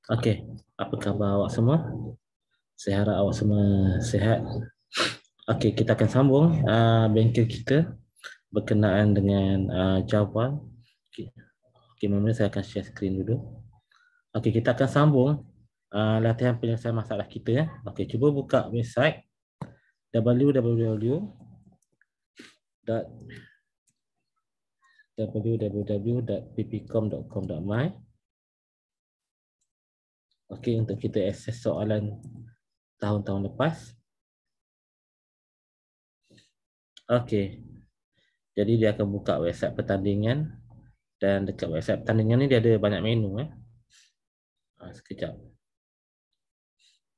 Okey, apa khabar awak semua? Saya harap awak semua sihat. Okey, kita akan sambung bengkel kita berkenaan dengan Java. Okey, mula-mula saya akan share skrin dulu. Okey, kita akan sambung latihan penyelesaian masalah kita ya. Okey, cuba buka website www.ppcom.com.my. Okey, untuk kita akses soalan tahun-tahun lepas. Okey, jadi dia akan buka website pertandingan dan dekat website pertandingan ni dia ada banyak menu sekejap.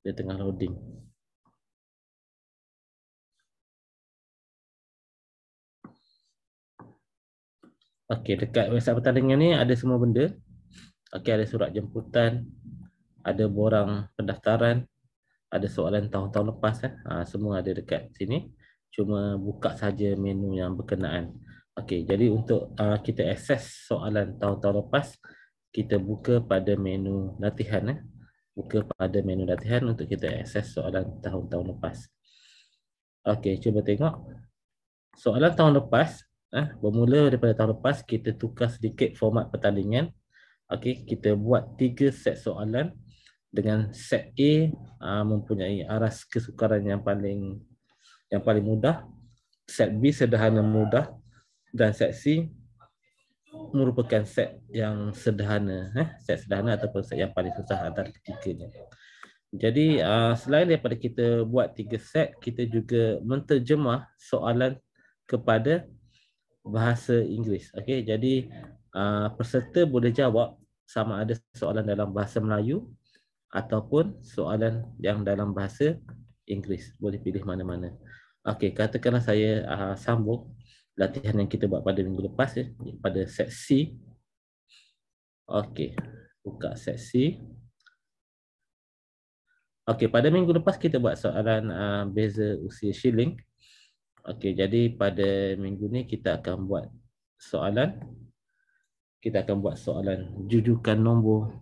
Dia tengah loading. Okey, dekat website pertandingan ni ada semua benda. Okey, ada surat jemputan, ada borang pendaftaran, ada soalan tahun-tahun lepas semua ada dekat sini. Cuma buka saja menu yang berkenaan. Okey, jadi untuk kita akses soalan tahun-tahun lepas, kita buka pada menu latihan Buka pada menu latihan untuk kita akses soalan tahun-tahun lepas. Okey, cuba tengok. Soalan tahun lepas, bermula daripada tahun lepas, kita tukar sedikit format pertandingan. Okey, kita buat 3 set soalan dengan set A mempunyai aras kesukaran yang paling mudah, set B sederhana mudah dan set C merupakan set yang sederhana, set sederhana ataupun set yang paling susah antara ketiganya. Jadi selain daripada kita buat 3 set, kita juga menterjemah soalan kepada bahasa Inggeris. Okey, jadi peserta boleh jawab sama ada soalan dalam bahasa Melayu ataupun soalan yang dalam bahasa Inggeris. Boleh pilih mana-mana. Okey, katakanlah saya sambung latihan yang kita buat pada minggu lepas pada set C. Okey, buka set C. Okey, pada minggu lepas kita buat soalan beza usia shilling. Okey, jadi pada minggu ni kita akan buat soalan jujukan nombor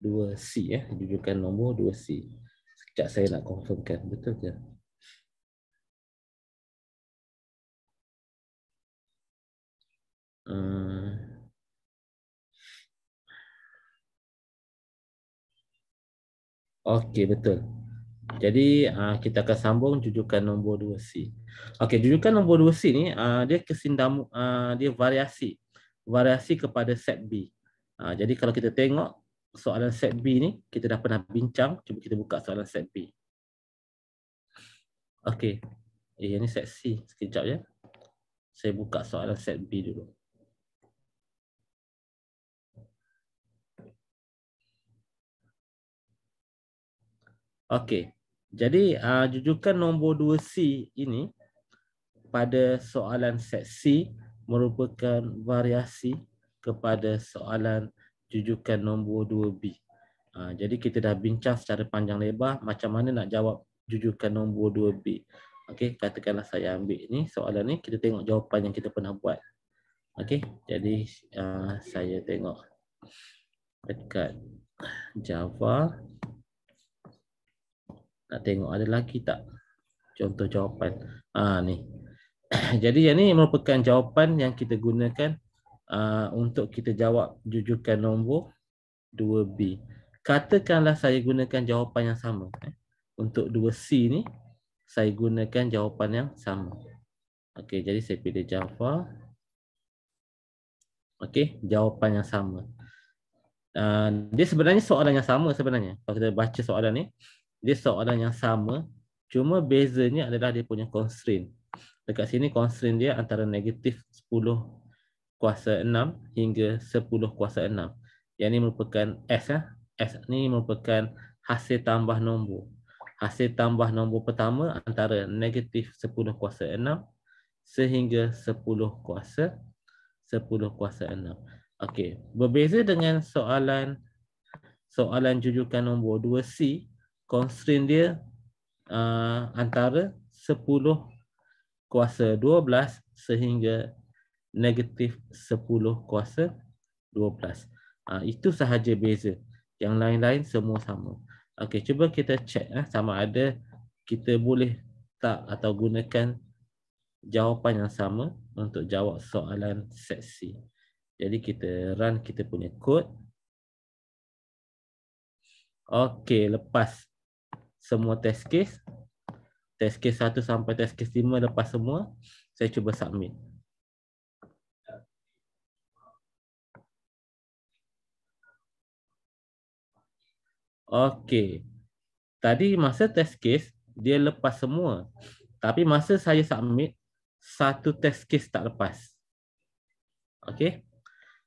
2C jujukan nombor 2C. Sekejap saya nak confirmkan betul ke? Okey, betul. Jadi kita akan sambung jujukan nombor 2C. Okey, jujukan nombor 2C ni dia dia variasi kepada set B. Jadi kalau kita tengok soalan set B ni kita dah pernah bincang, cuba kita buka soalan set B. Okey. Ini set C. Sekejap ya. Saya buka soalan set B dulu. Okey. Jadi jujukan nombor 2C ini pada soalan set C merupakan variasi kepada soalan jujukan nombor 2B. Jadi kita dah bincang secara panjang lebar macam mana nak jawab jujukan nombor 2B. Okey, katakanlah saya ambil ni soalan ni, kita tengok jawapan yang kita pernah buat. Okey, jadi saya tengok dekat Java. Nak tengok ada lagi tak contoh jawapan. Ni. Jadi yang ni merupakan jawapan yang kita gunakan untuk kita jawab jujukan nombor 2B. Katakanlah saya gunakan jawapan yang sama. Untuk 2C ni, saya gunakan jawapan yang sama. Okey, jadi saya pilih Java. Okey, jawapan yang sama. Dia sebenarnya soalan yang sama sebenarnya. Kalau kita baca soalan ni, dia soalan yang sama. Cuma bezanya adalah dia punya constraint. Dekat sini constraint dia antara negatif 10 kuasa 6 hingga 10 kuasa 6. Yang ini merupakan S. S ni merupakan hasil tambah nombor. Hasil tambah nombor pertama antara negatif 10 kuasa 6 sehingga 10 kuasa 6. Okey, berbeza dengan soalan jujukan nombor 2C, constraint dia antara 10 kuasa 12 sehingga negatif 10 kuasa 12. Itu sahaja beza. Yang lain-lain semua sama. Okey, cuba kita check sama ada kita boleh tak atau gunakan jawapan yang sama untuk jawab soalan set C. Jadi kita run kita punya kod. Okey, lepas semua test case 1 sampai test case 5 lepas semua, saya cuba submit. Okey. Tadi masa test case dia lepas semua. Tapi masa saya submit, satu test case tak lepas. Okey.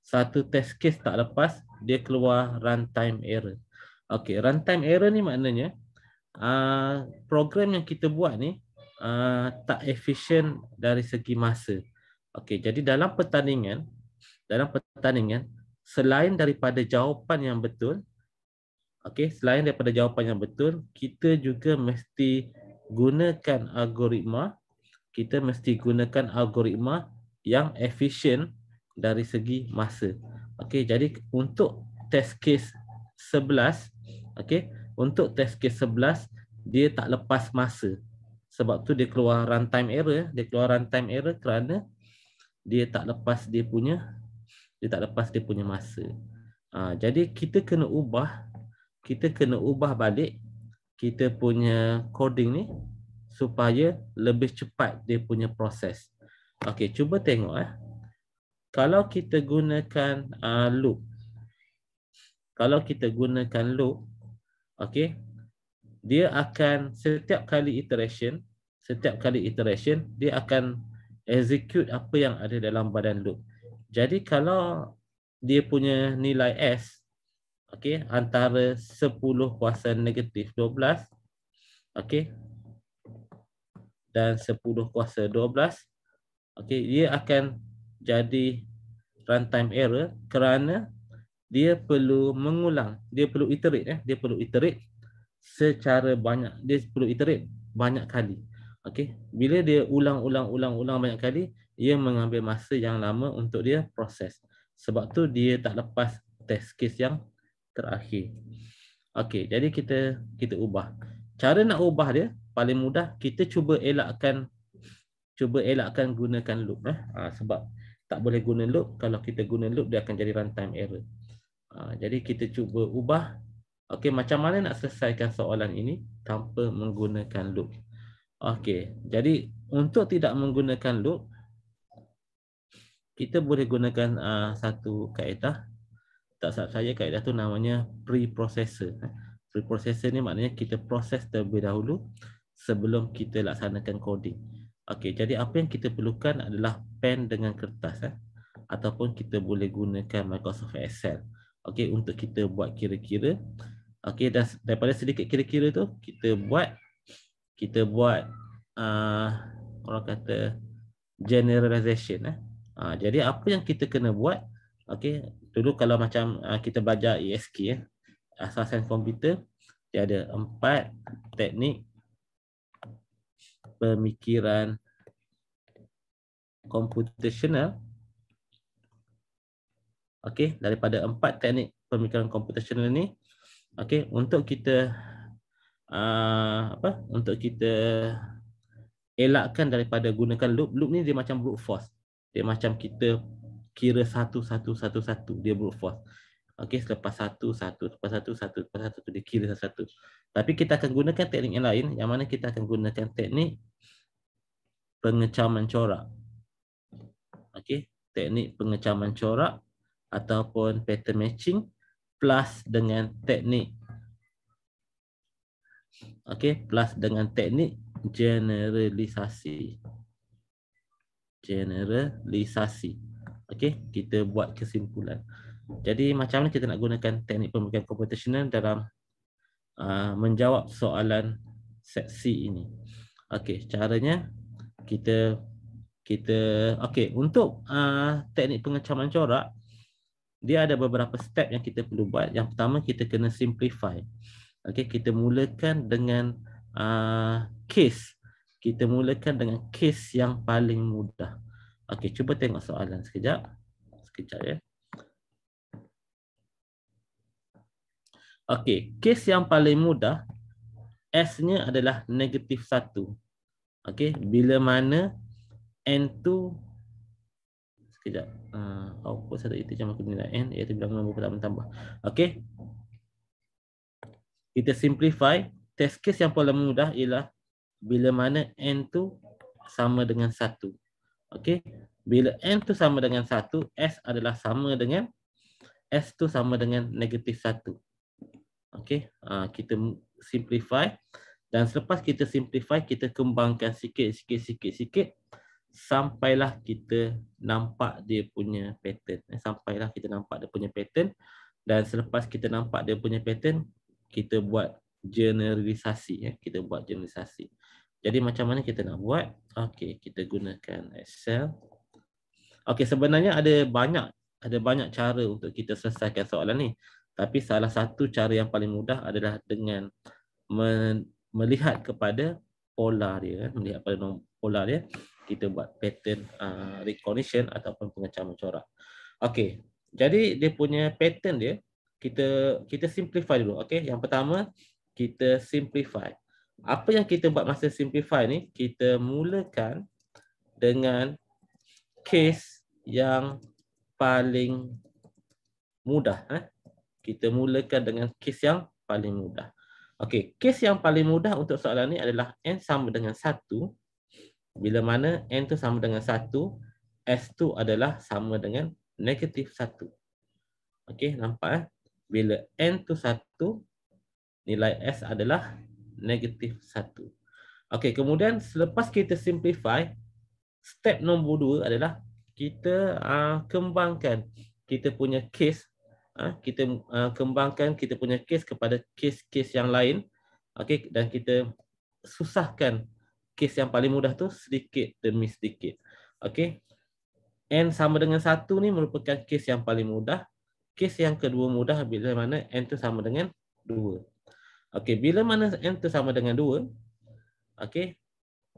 Satu test case tak lepas, dia keluar runtime error. Okey, runtime error ni maknanya program yang kita buat ni tak efisien dari segi masa. Okey, jadi dalam pertandingan selain daripada jawapan yang betul, okey, selain daripada jawapan yang betul, kita juga mesti gunakan algoritma, yang efisien dari segi masa. Okey, jadi untuk test case 11, okey, untuk test case 11 dia tak lepas masa. Sebab tu dia keluar runtime error, kerana dia tak lepas dia punya masa. Jadi kita kena ubah balik kita punya coding ni supaya lebih cepat dia punya proses. Okey, cuba tengok Kalau kita gunakan loop. Okey, dia akan setiap kali iteration dia akan execute apa yang ada dalam badan loop. Jadi kalau dia punya nilai S, okey, antara 10 kuasa negatif 12, okey, dan 10 kuasa 12, okey, dia akan jadi runtime error kerana dia perlu mengulang, dia perlu iterate secara banyak, dia perlu iterate banyak kali. Okey, bila dia ulang banyak kali, ia mengambil masa yang lama untuk dia proses. Sebab tu dia tak lepas test case yang terakhir. Okey, jadi kita ubah. Cara nak ubah dia paling mudah, kita cuba elakkan gunakan loop sebab tak boleh guna loop. Kalau kita guna loop dia akan jadi runtime error. Jadi kita cuba ubah. Okey, macam mana nak selesaikan soalan ini tanpa menggunakan loop? Okey, jadi untuk tidak menggunakan loop, kita boleh gunakan satu kaedah. Tak salah saya kaedah tu namanya preprocessor. Preprocessor ni maknanya kita proses terlebih dahulu sebelum kita laksanakan coding. Okey, jadi apa yang kita perlukan adalah pen dengan kertas ataupun kita boleh gunakan Microsoft Excel. Okey, untuk kita buat kira-kira. Okey, dan daripada sedikit kira-kira tu kita buat orang kata generalization. Jadi apa yang kita kena buat? Okey, dulu kalau macam kita belajar ESK asasan komputer, dia ada 4 teknik pemikiran computational. Okey, daripada 4 teknik pemikiran computational ni, okey, untuk kita untuk kita elakkan daripada gunakan loop. Loop ni dia macam brute force. Dia macam kita kira satu, dia brute force. Okey, selepas satu, lepas satu, dia kira satu. Tapi kita akan gunakan teknik yang lain, yang mana kita akan gunakan teknik pengecaman corak. Okey, teknik pengecaman corak ataupun pattern matching plus dengan teknik generalisasi. Okey, kita buat kesimpulan. Jadi macam mana kita nak gunakan teknik pemikiran computational dalam menjawab soalan seksi ini? Okey, caranya kita okey, untuk teknik pengecaman corak, dia ada beberapa step yang kita perlu buat. Yang pertama, kita kena simplify. Okey, kita mulakan dengan case. Kita mulakan dengan case yang paling mudah. Okey, cuba tengok soalan sekejap ya. Okey, kes yang paling mudah S-nya adalah negatif 1. Okey, bila mana N tu sekejap. Output satu itu sama dengan N iaitu bilangan nombor pertama tambah. Okey, kita simplify. Test case yang paling mudah ialah bila mana N tu sama dengan 1. Okey, bila N tu sama dengan 1, S adalah sama dengan S tu sama dengan negatif 1. Okey, kita simplify. Dan selepas kita simplify, kita kembangkan sikit sampailah kita nampak dia punya pattern. Sampailah kita nampak dia punya pattern. Dan selepas kita nampak dia punya pattern, kita buat generalisasi. Kita buat generalisasi. Jadi macam mana kita nak buat? Okey, kita gunakan Excel. Okey, sebenarnya ada banyak cara untuk kita selesaikan soalan ni. Tapi salah satu cara yang paling mudah adalah dengan melihat kepada pola dia, melihat pada pola dia, kita buat pattern recognition ataupun pengecaman corak. Okey, jadi dia punya pattern dia, kita simplify dulu. Okey, yang pertama kita simplify. Apa yang kita buat masa simplify ni, kita mulakan dengan case yang paling mudah. Kita mulakan dengan case yang paling mudah. Okey, case yang paling mudah untuk soalan ni adalah N sama dengan 1. Bila mana N tu sama dengan 1, S tu adalah sama dengan negatif 1. Okey, nampak? Bila N tu 1, nilai S adalah negatif 1. Okey, kemudian selepas kita simplify, step nombor 2 adalah kita kembangkan kita punya case. Kita kembangkan kita punya case kepada case-case yang lain. Okey, dan kita susahkan case yang paling mudah tu sedikit demi sedikit. Okey. N sama dengan 1 ni merupakan case yang paling mudah. Case yang kedua mudah bila mana N tu sama dengan 2. Okey, bila mana N tu sama dengan 2, okey,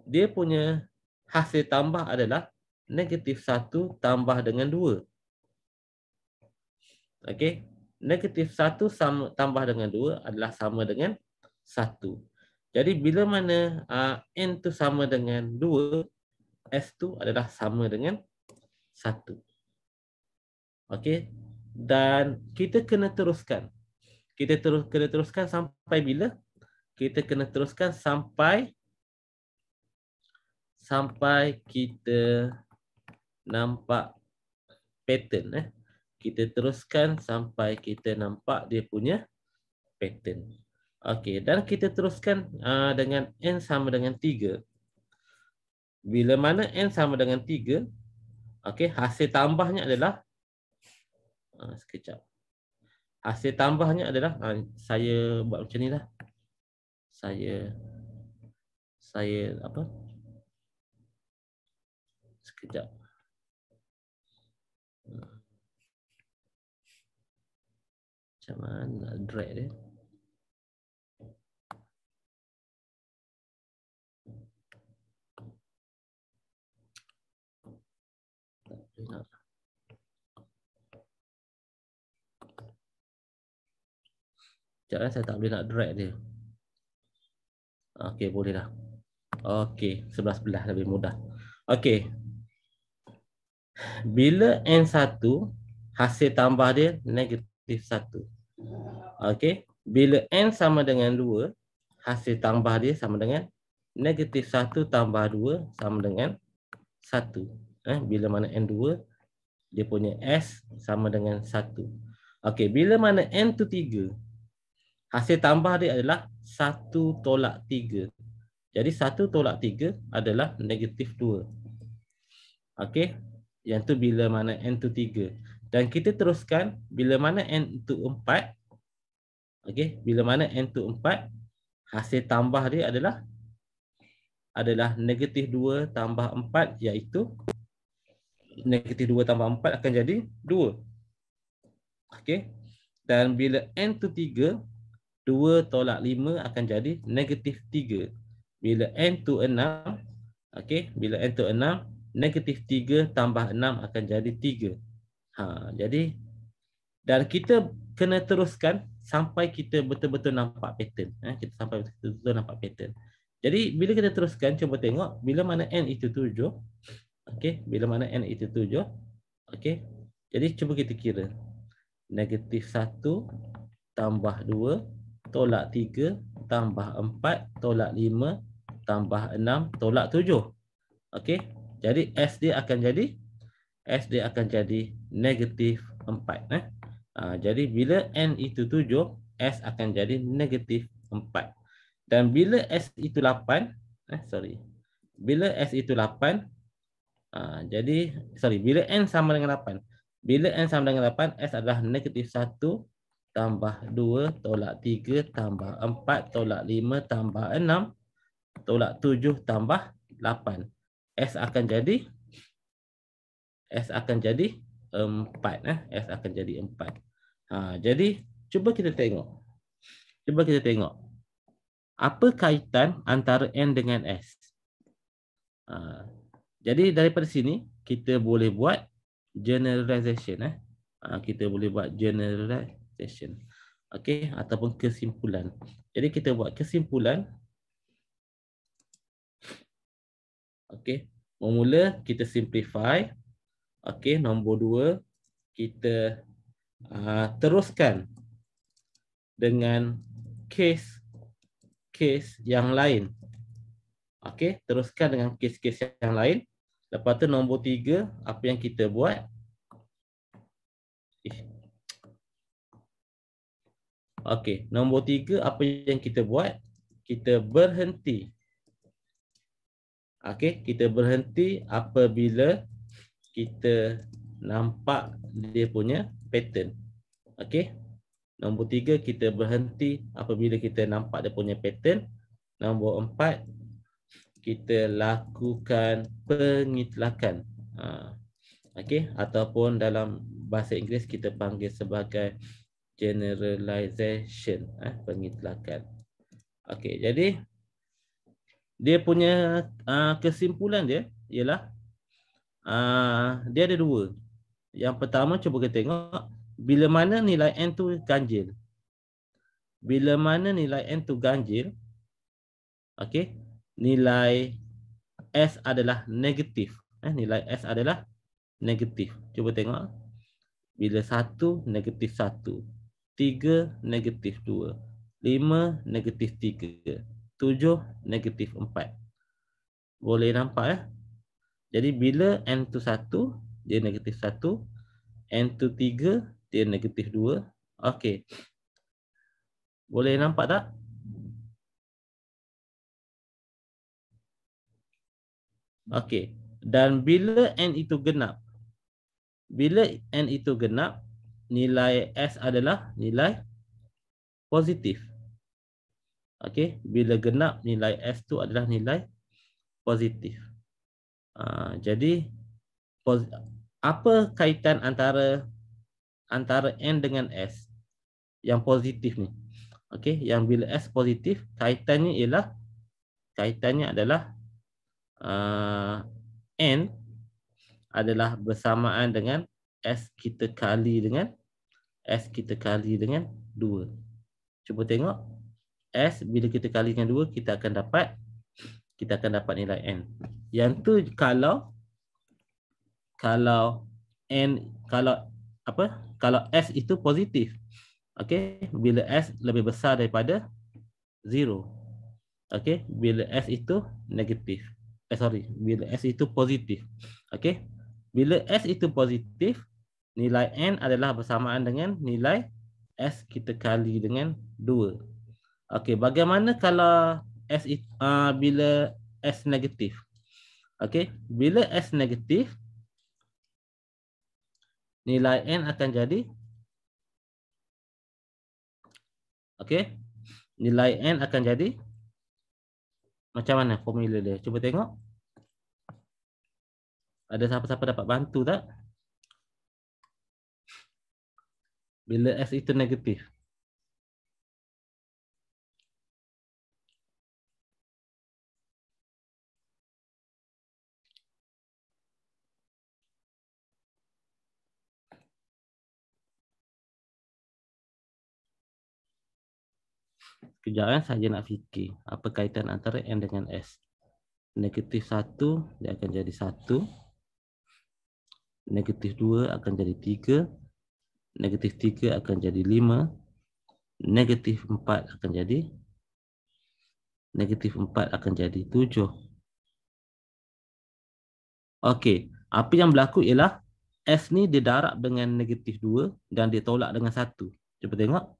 dia punya hasil tambah adalah negatif 1 tambah dengan 2. Okey, negatif 1 tambah dengan 2 adalah sama dengan 1. Jadi bila mana N tu sama dengan 2, S tu adalah sama dengan 1. Okey, dan kita kena teruskan. Kita kena teruskan sampai bila? Kita kena teruskan sampai kita nampak pattern. Kita teruskan sampai kita nampak dia punya pattern. Okey, dan kita teruskan dengan N sama dengan 3. Bila mana N sama dengan 3, okey, hasil tambahnya adalah sekejap. Hasil tambahnya adalah saya buat macam ni lah. Saya apa? Sekejap. Macam mana drag dia? Sekejap, saya tak boleh nak drag dia. Okey, boleh dah. Okey, sebelah-sebelah lebih mudah. Okey. Bila N1, hasil tambah dia negatif 1. Okey. Bila N sama dengan 2, hasil tambah dia sama dengan negatif 1 tambah 2 sama dengan 1. Bila mana N2, dia punya S sama dengan 1. Okey, bila mana N tu 3, hasil tambah dia adalah 1 tolak 3. Jadi 1 tolak 3 adalah negatif 2. Okey, yang tu bila mana N tu 3. Dan kita teruskan bila mana N tu 4. Okey, bila mana N tu 4, hasil tambah dia adalah negatif 2 tambah 4, iaitu negatif 2 tambah 4 akan jadi 2. Okey, dan bila N tu 3, 2 tolak 5 akan jadi negatif 3. Bila N tu 6, okey, bila N tu 6, negatif 3 tambah 6 akan jadi 3. Jadi, dan kita kena teruskan sampai kita betul-betul nampak pattern. Kita sampai betul-betul nampak pattern. Jadi bila kita teruskan, cuba tengok bila mana n itu 7. Okey, bila mana n itu 7. Okey. Jadi cuba kita kira. Negatif 1 tambah 2 tolak 3 tambah 4 tolak 5 tambah 6 tolak 7. Okey. Jadi S dia akan jadi negatif 4. Jadi bila n itu 7, S akan jadi negatif 4. Dan bila S itu 8, bila S itu 8, bila n sama dengan 8. Bila n sama dengan 8, S adalah negatif 1 tambah 2 tolak 3 tambah 4 tolak 5 tambah 6 tolak 7 tambah 8. S akan jadi 4. S akan jadi 4. Jadi cuba kita tengok. Apa kaitan antara n dengan S? Jadi daripada sini kita boleh buat generalization. Kita boleh buat generalization. Okey, ataupun kesimpulan. Jadi kita buat kesimpulan. Okey, mula kita simplify. Okey, nombor 2 kita teruskan dengan kes yang lain. Okey, teruskan dengan kes-kes yang lain. Lepas tu nombor 3, apa yang kita buat? Okey, nombor 3, apa yang kita buat? Kita berhenti. Okey, kita berhenti apabila kita nampak dia punya pattern. Okey. Nombor 3, kita berhenti apabila kita nampak dia punya pattern. Nombor 4, kita lakukan pengitlakan. Okey, ataupun dalam bahasa Inggeris kita panggil sebagai generalization, pengitlakan. Okey, jadi dia punya kesimpulan dia ialah dia ada 2. Yang pertama, cuba kita tengok bila mana nilai n tu ganjil. Bila mana nilai n tu ganjil, okey, nilai S adalah negatif. Nilai S adalah negatif. Cuba tengok. Bila 1 negatif 1, 3 negatif 2, 5 negatif 3, 7 negatif 4. Boleh nampak Jadi bila n tu 1, dia negatif 1, n tu 3, dia negatif 2. Okey. Boleh nampak tak? Okey. Dan bila n itu genap, nilai S adalah nilai positif. Okey, bila genap nilai S tu adalah nilai positif. Jadi apa kaitan antara n dengan S yang positif ni? Okey, yang bila S positif, kaitannya adalah n adalah bersamaan dengan S kita kali dengan 2. Cuba tengok. S bila kita kali dengan 2, kita akan dapat nilai n. Yang tu kalau S itu positif. Okey, bila S lebih besar daripada 0. Okey, bila S itu negatif. Bila S itu positif. Okey. Bila S itu positif, nilai n adalah bersamaan dengan nilai S kita kali dengan 2. Okey, bagaimana kalau bila S negatif? Okey, bila S negatif, nilai n akan jadi nilai n akan jadi macam mana formula dia? Cuba tengok. Ada siapa-siapa dapat bantu tak? Bila S itu negatif. Sekejap saja nak fikir apa kaitan antara N dengan S. Negatif 1 dia akan jadi 1. Negatif 2 akan jadi 3. Negatif 3 akan jadi 5. Negatif 4 akan jadi 7. Okey, apa yang berlaku ialah S ni dia darab dengan negatif 2 dan dia tolak dengan 1. Cuba tengok.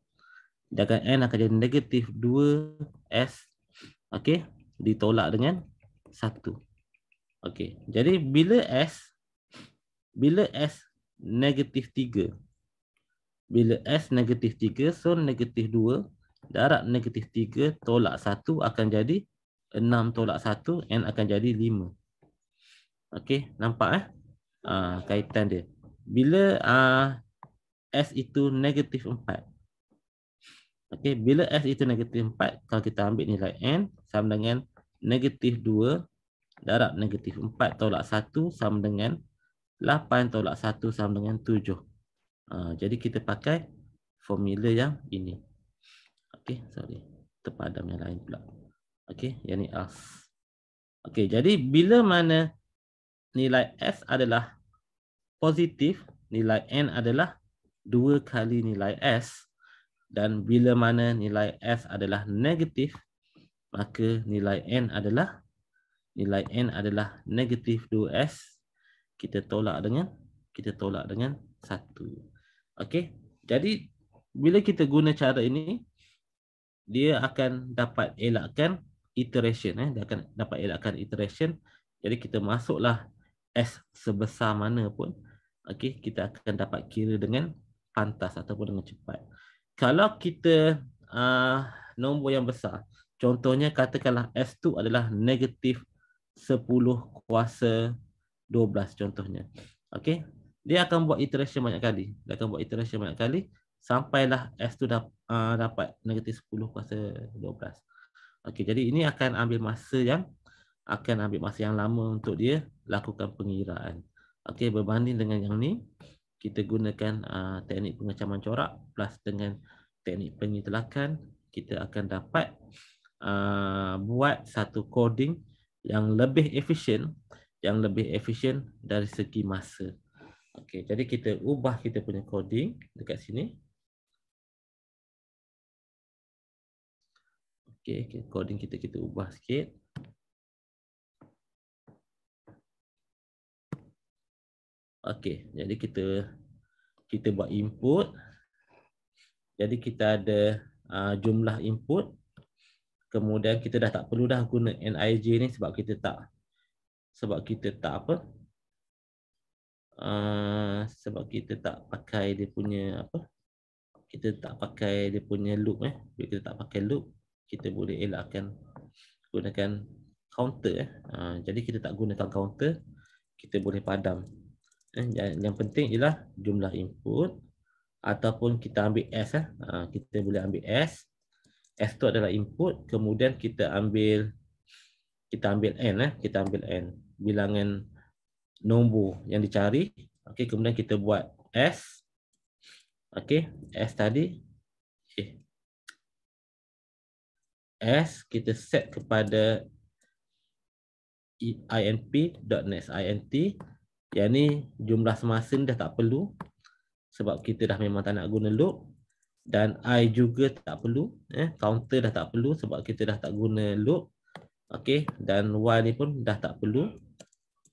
Dia N akan jadi negatif 2S. Okey, ditolak dengan 1. Okey, jadi bila S negatif 3, bila S negatif 3, so negatif 2 darab negatif 3 tolak 1 akan jadi 6 tolak 1, N akan jadi 5. Okey, nampak kaitan dia. Bila S itu negatif 4. Okey, bila S itu negatif 4, kalau kita ambil nilai N sama dengan negatif 2 darab negatif 4 tolak 1 sama dengan 8 tolak 1 sama dengan 7. Jadi kita pakai formula yang ini. Okey, sorry. Terpadam yang lain pula. Okey, yang ni else. Okey, jadi bila mana nilai S adalah positif, nilai N adalah 2 kali nilai S, dan bila mana nilai S adalah negatif, maka nilai N adalah negatif 2S. Kita tolak dengan 1. Okey. Jadi bila kita guna cara ini, dia akan dapat elakkan iteration. Dia akan dapat elakkan iteration. Jadi kita masuklah S sebesar mana pun, okey, kita akan dapat kira dengan pantas ataupun dengan cepat. Kalau kita nombor yang besar, contohnya katakanlah S2 adalah negatif 10 kuasa 12 contohnya. Okey. Dia akan buat iteration banyak kali. Sampailah S tu dapat negatif 10 kuasa 12. Okey, jadi ini akan ambil masa yang lama untuk dia lakukan pengiraan. Okey, berbanding dengan yang ni, kita gunakan teknik pengecaman corak plus dengan teknik pengitlakan, kita akan dapat buat satu coding yang lebih efisien dari segi masa. Okey, jadi kita ubah kita punya coding dekat sini. Okey, coding kita ubah sikit. Okey, jadi kita buat input. Jadi kita ada jumlah input. Kemudian kita dah tak perlu dah guna NIJ ni sebab kita tak pakai dia punya kita tak pakai dia punya loop. Bila kita tak pakai loop, kita boleh elakkan gunakan counter. Jadi kita tak gunakan counter, kita boleh padam. Yang penting ialah jumlah input, ataupun kita ambil S. Kita boleh ambil S. S tu adalah input, kemudian kita ambil N. Kita ambil N, bilangan nombor yang dicari. Okey, kemudian kita buat S. Okey, S tadi. S kita set kepada int.next int. Yang ni jumlah semasa ni dah tak perlu sebab kita dah memang tak nak guna loop. Dan I juga tak perlu, counter dah tak perlu sebab kita dah tak guna loop. Okey, dan Y ni pun dah tak perlu.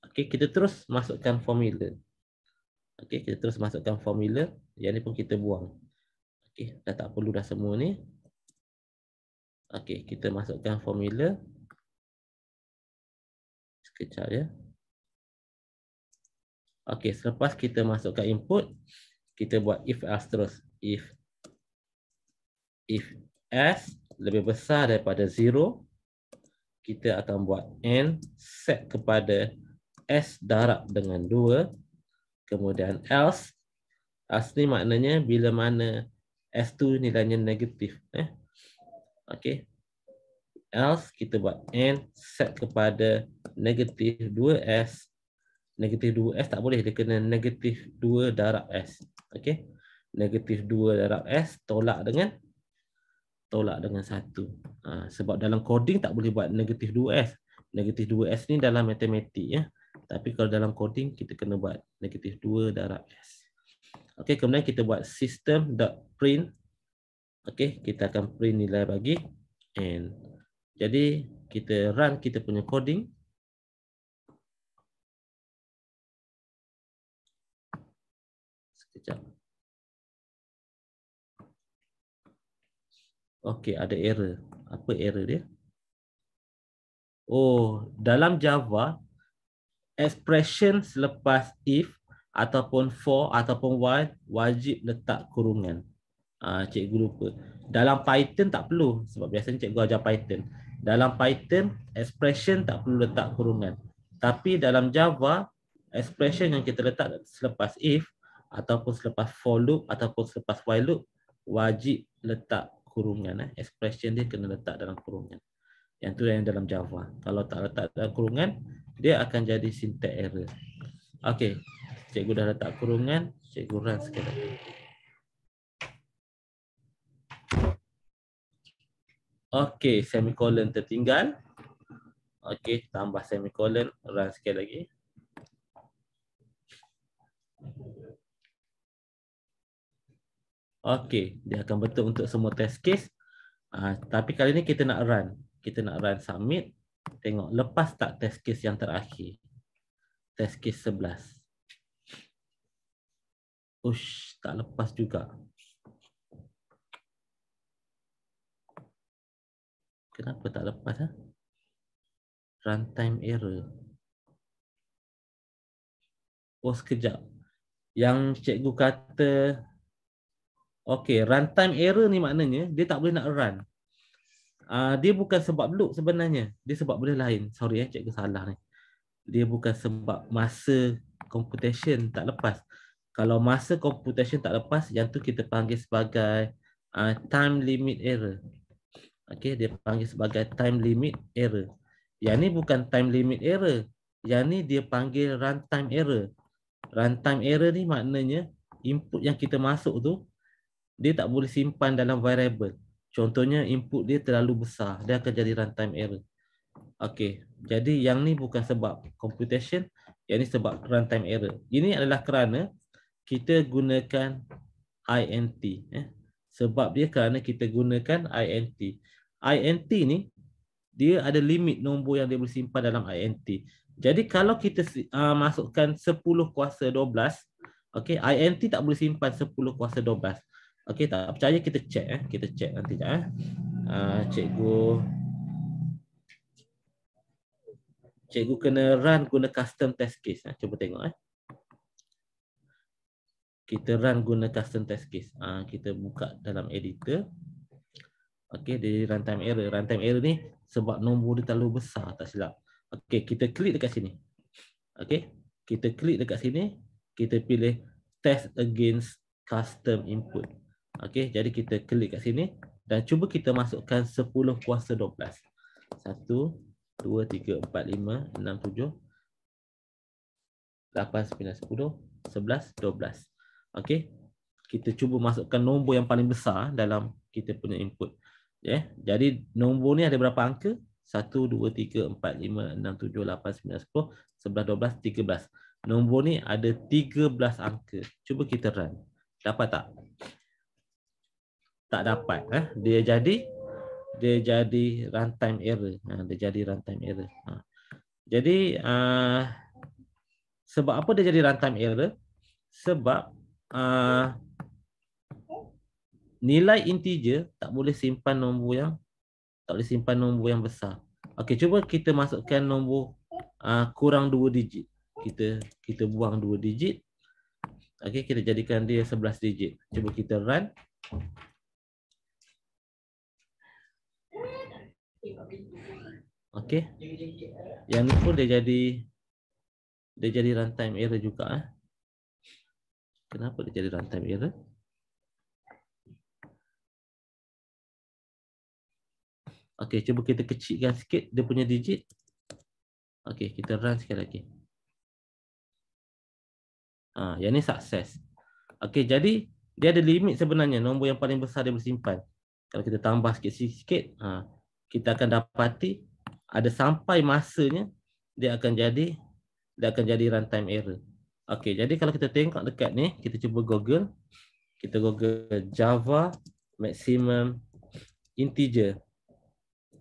Okey, kita terus masukkan formula. Yang ni pun kita buang. Okey, dah tak perlu dah semua ni. Okey, kita masukkan formula. Sekejap ya. Okey, selepas kita masukkan input, kita buat if else terus. If S lebih besar daripada 0, kita akan buat N set kepada S darab dengan 2. Kemudian else ni maknanya bila mana S2 nilainya negatif. Okey. Else kita buat N set kepada negatif 2S. Negatif 2S tak boleh, dia kena negatif 2 darab S. Okey. Negatif 2 darab S tolak dengan tolak dengan 1. Sebab dalam coding tak boleh buat negatif 2S. Negatif 2S ni dalam matematik ya. Tapi kalau dalam coding kita kena buat negatif 2 darab S. Okey, kemudian kita buat system.print. Okey, kita akan print nilai bagi n. Jadi kita run kita punya coding. Sekejap. Okey, ada error. Apa error dia? Oh, dalam Java, expression selepas if ataupun for ataupun while wajib letak kurungan. Cikgu lupa. Dalam Python tak perlu sebab biasanya cikgu ajar Python. Dalam Python, expression tak perlu letak kurungan. Tapi dalam Java, expression yang kita letak selepas if ataupun selepas for loop ataupun selepas while loop wajib letak kurungan. Expression dia kena letak dalam kurungan. Yang tu yang dalam Java. Kalau tak letak dalam kurungan, dia akan jadi syntax error. Okey, cikgu dah letak kurungan, cikgu run sekali lagi. Okey, semicolon tertinggal. Okey, tambah semicolon, run sekali lagi. Okey, dia akan betul untuk semua test case. Tapi kali ni kita nak run. Kita nak run submit. Tengok lepas tak test case yang terakhir. Test case 11. Ush, tak lepas juga. Kenapa tak lepas? Runtime error. Oh, sekejap. Yang cikgu kata, okey, runtime error ni maknanya dia tak boleh nak run. Dia bukan sebab loop sebenarnya. Dia sebab benda lain. Sorry cikgu salah ni. Dia bukan sebab masa computation tak lepas. Kalau masa computation tak lepas, yang tu kita panggil sebagai time limit error. Okey, dia panggil sebagai time limit error. Yang ni bukan time limit error. Yang ni dia panggil runtime error. Runtime error ni maknanya input yang kita masuk tu dia tak boleh simpan dalam variable. Contohnya input dia terlalu besar, dia akan jadi runtime error. Okey, jadi yang ni bukan sebab computation, yang ni sebab runtime error. Ini adalah kerana kita gunakan int. Sebab dia kerana kita gunakan int. Int ni dia ada limit nombor yang dia boleh simpan dalam int. Jadi kalau kita masukkan 10 kuasa 12, okey, int tak boleh simpan 10 kuasa 12. Okey, tak percaya kita check kita check nanti jap cikgu kena run guna custom test case. Cuba tengok kita run guna custom test case. Kita buka dalam editor. Okey, dia runtime error. Runtime error ni sebab nombor dia terlalu besar, tak silap. Okey, kita klik dekat sini. Okey, kita klik dekat sini, kita pilih test against custom input. Okey, jadi kita klik kat sini dan cuba kita masukkan 10 kuasa 12. 1 2 3 4 5 6 7 8 9 10 11 12. Okey. Kita cuba masukkan nombor yang paling besar dalam kita punya input. Jadi nombor ni ada berapa angka? 1 2 3 4 5 6 7 8 9 10 11 12 13. Nombor ni ada 13 angka. Cuba kita run. Dapat tak? Tak dapat. Dia jadi runtime error. Dia jadi runtime error. Jadi sebab apa dia jadi runtime error? Sebab nilai integer tak boleh simpan nombor yang besar. Okey, cuba kita masukkan nombor kurang 2 digit. Kita buang 2 digit. Okey, kita jadikan dia 11 digit. Cuba kita run. Okey. Yang ni pun dia jadi runtime error juga. Kenapa dia jadi runtime error? Okey, cuba kita kecilkan sikit dia punya digit. Okey, kita run sekali lagi. Yang ni sukses. Okey, jadi dia ada limit sebenarnya nombor yang paling besar dia boleh simpan. Kalau kita tambah sikit-sikit, kita akan dapati ada sampai masanya dia akan jadi runtime error. Okey, jadi kalau kita tengok dekat ni, kita cuba Google, kita Google Java maximum integer,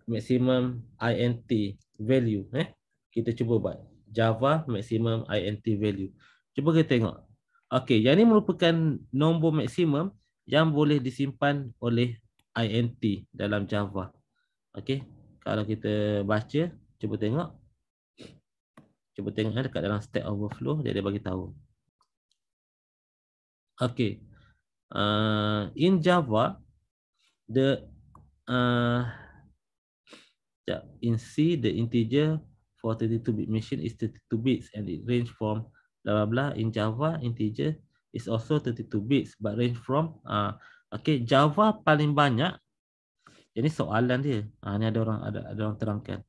maximum int value, kita cuba buat Java maximum int value. Cuba kita tengok. Okey, yang ini merupakan nombor maksimum yang boleh disimpan oleh int dalam Java. Okey, kalau kita baca, cuba tengok. Cuba tengok dekat dalam Stack Overflow, dia ada bagi tahu. Okey. In Java, the in C, the integer for 32-bit machine is 32 bits and it range from blah blah blah. In Java, integer is also 32 bits but range from okay, Java paling banyak. Jadi soalan dia. Ni ada orang terangkan.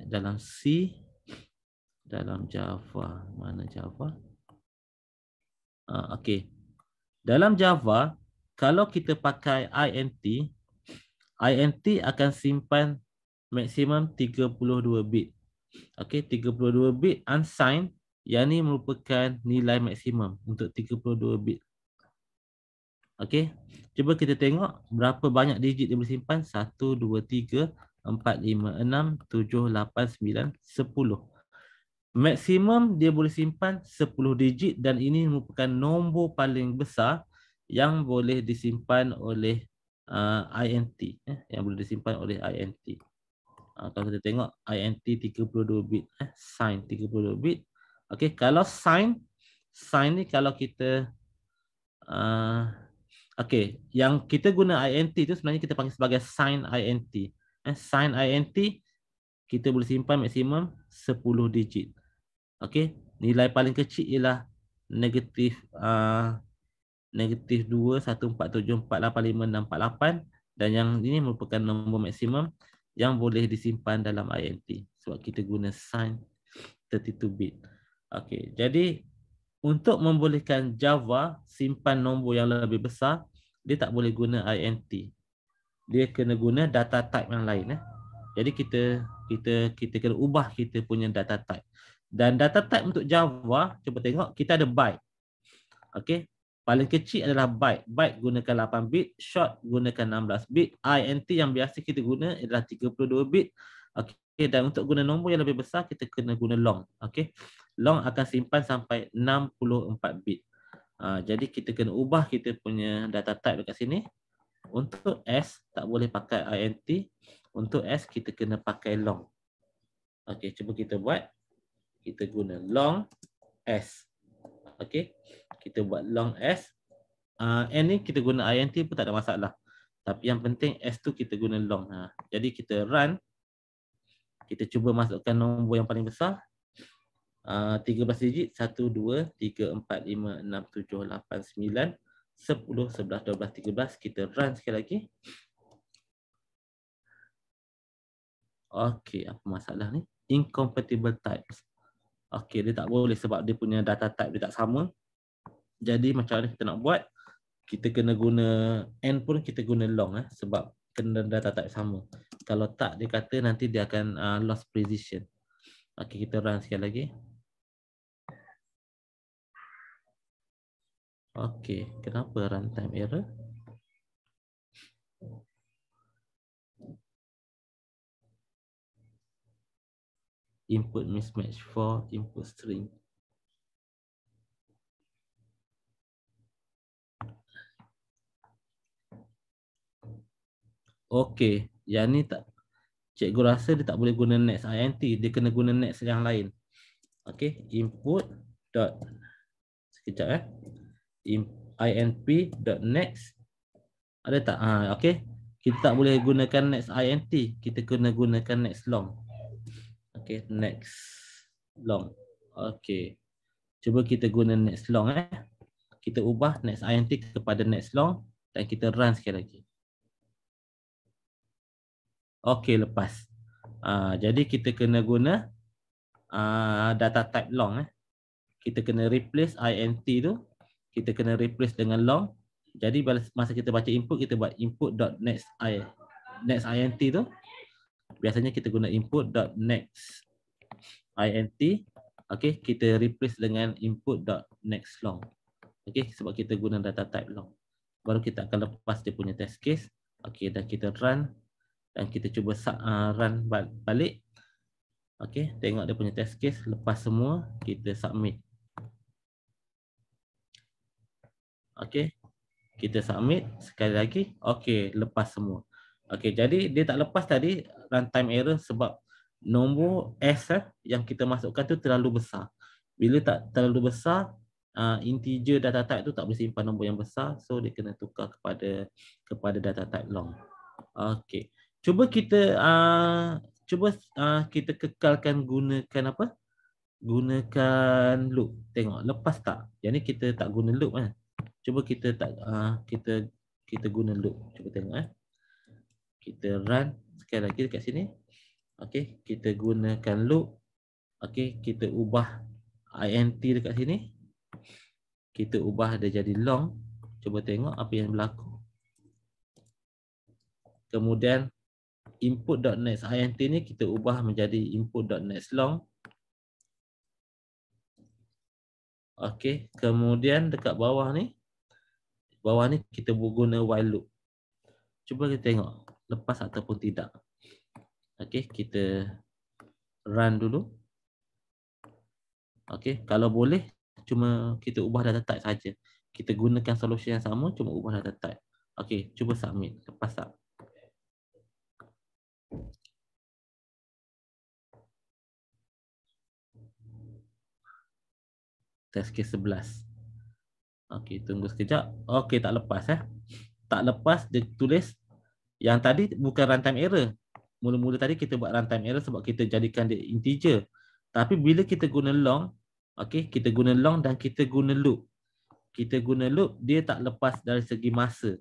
Dalam C, dalam Java, mana Java? Okay. Dalam Java, kalau kita pakai int akan simpan maksimum 32 bit. Okey, 32 bit unsigned, yang ni merupakan nilai maksimum untuk 32 bit. Okey, cuba kita tengok berapa banyak digit dia boleh simpan. 1, 2, 3, 4, 5, 6, 7, 8, 9, 10. Maksimum dia boleh simpan 10 digit dan ini merupakan nombor paling besar yang boleh disimpan oleh int, yang boleh disimpan oleh int. Kalau kita tengok int 32 bit, sign 32 bit. Okey, kalau sign ni kalau kita okey, yang kita guna int tu sebenarnya kita panggil sebagai sign int. Sign int kita boleh simpan maksimum 10 digit. Okey, nilai paling kecil ialah negatif 2, 1, 4, 7, 4, 8, 5, 6, 4, 8 dan yang ini merupakan nombor maksimum yang boleh disimpan dalam int sebab kita guna sign 32 bit. Okey, jadi untuk membolehkan Java simpan nombor yang lebih besar, dia tak boleh guna int. Dia kena guna data type yang lain. Jadi kita kena ubah kita punya data type. Dan data type untuk Java, cuba tengok, kita ada byte. Okey, paling kecil adalah byte. Byte gunakan 8 bit, short gunakan 16 bit. int yang biasa kita guna adalah 32 bit. Okey, dan untuk guna nombor yang lebih besar kita kena guna long. Okey. Long akan simpan sampai 64 bit. Jadi kita kena ubah kita punya data type dekat sini. Untuk S tak boleh pakai int. Untuk S kita kena pakai long. Okey, cuba kita buat. Kita guna long S. Okey, kita buat long S. N ni kita guna int pun tak ada masalah. Tapi yang penting S tu kita guna long. Jadi kita run. Kita cuba masukkan nombor yang paling besar. 13 digit. 1, 2, 3, 4, 5, 6, 7, 8, 9, 10, 11, 12, 13. Kita run sekali lagi. Okey, apa masalah ni? Incompatible types. Okey, dia tak boleh sebab dia punya data type dia tak sama. Jadi macam mana kita nak buat? Kita kena guna N pun kita guna long sebab kena data type sama. Kalau tak dia kata nanti dia akan lost precision. Okey, kita run sekali lagi. Okey, kenapa runtime error? Input mismatch for input string. Okey, yang ni tak, cikgu rasa dia tak boleh guna next int, dia kena guna next yang lain. Okey, input dot sekejap inp.next ada tak? Okey. Kita tak boleh gunakan next int, kita kena gunakan next long. Okey, next long. Okey. Cuba kita guna next long Kita ubah next int kepada next long dan kita run sekali lagi. Okey, lepas. Jadi kita kena guna data type long Kita kena replace int tu, kita kena replace dengan long Jadi masa kita baca input, kita buat next int tu. Biasanya kita guna input.next int. Okay, kita replace dengan input.nextLong. Okay, sebab kita guna data type long. Baru kita akan lepas dia punya test case. Okay, dan kita run. Dan kita cuba run balik. Okay, tengok dia punya test case. Lepas semua, kita submit. Okay, kita submit sekali lagi. Okay, lepas semua. Okay, jadi dia tak lepas tadi runtime error sebab nombor S yang kita masukkan tu terlalu besar. Bila tak terlalu besar, integer data type tu tak boleh simpan nombor yang besar, so dia kena tukar kepada data type long. Okay, cuba kita kekalkan gunakan apa? Gunakan loop. Tengok lepas tak? Jadi kita tak guna loop kan? Cuba kita kita guna loop. Cuba tengok Kita run sekali lagi dekat sini. Okey, kita gunakan loop. Okey, kita ubah int dekat sini. Kita ubah dia jadi long. Cuba tengok apa yang berlaku. Kemudian input.nextInt ni kita ubah menjadi input.nextLong. Okey, kemudian dekat bawah ni kita guna while loop. Cuba kita tengok lepas ataupun tidak. Okey, kita run dulu. Okey, kalau boleh cuma kita ubah data type saja. Kita gunakan solution yang sama, cuma ubah data type. Okey, cuba submit. Lepas tak? Test case 11. Okey, tunggu sekejap. Okey, tak lepas Tak lepas dia tulis yang tadi bukan runtime error. Mula-mula tadi kita buat runtime error sebab kita jadikan dia integer. Tapi bila kita guna long, okey, kita guna long dan kita guna loop. Kita guna loop, dia tak lepas dari segi masa.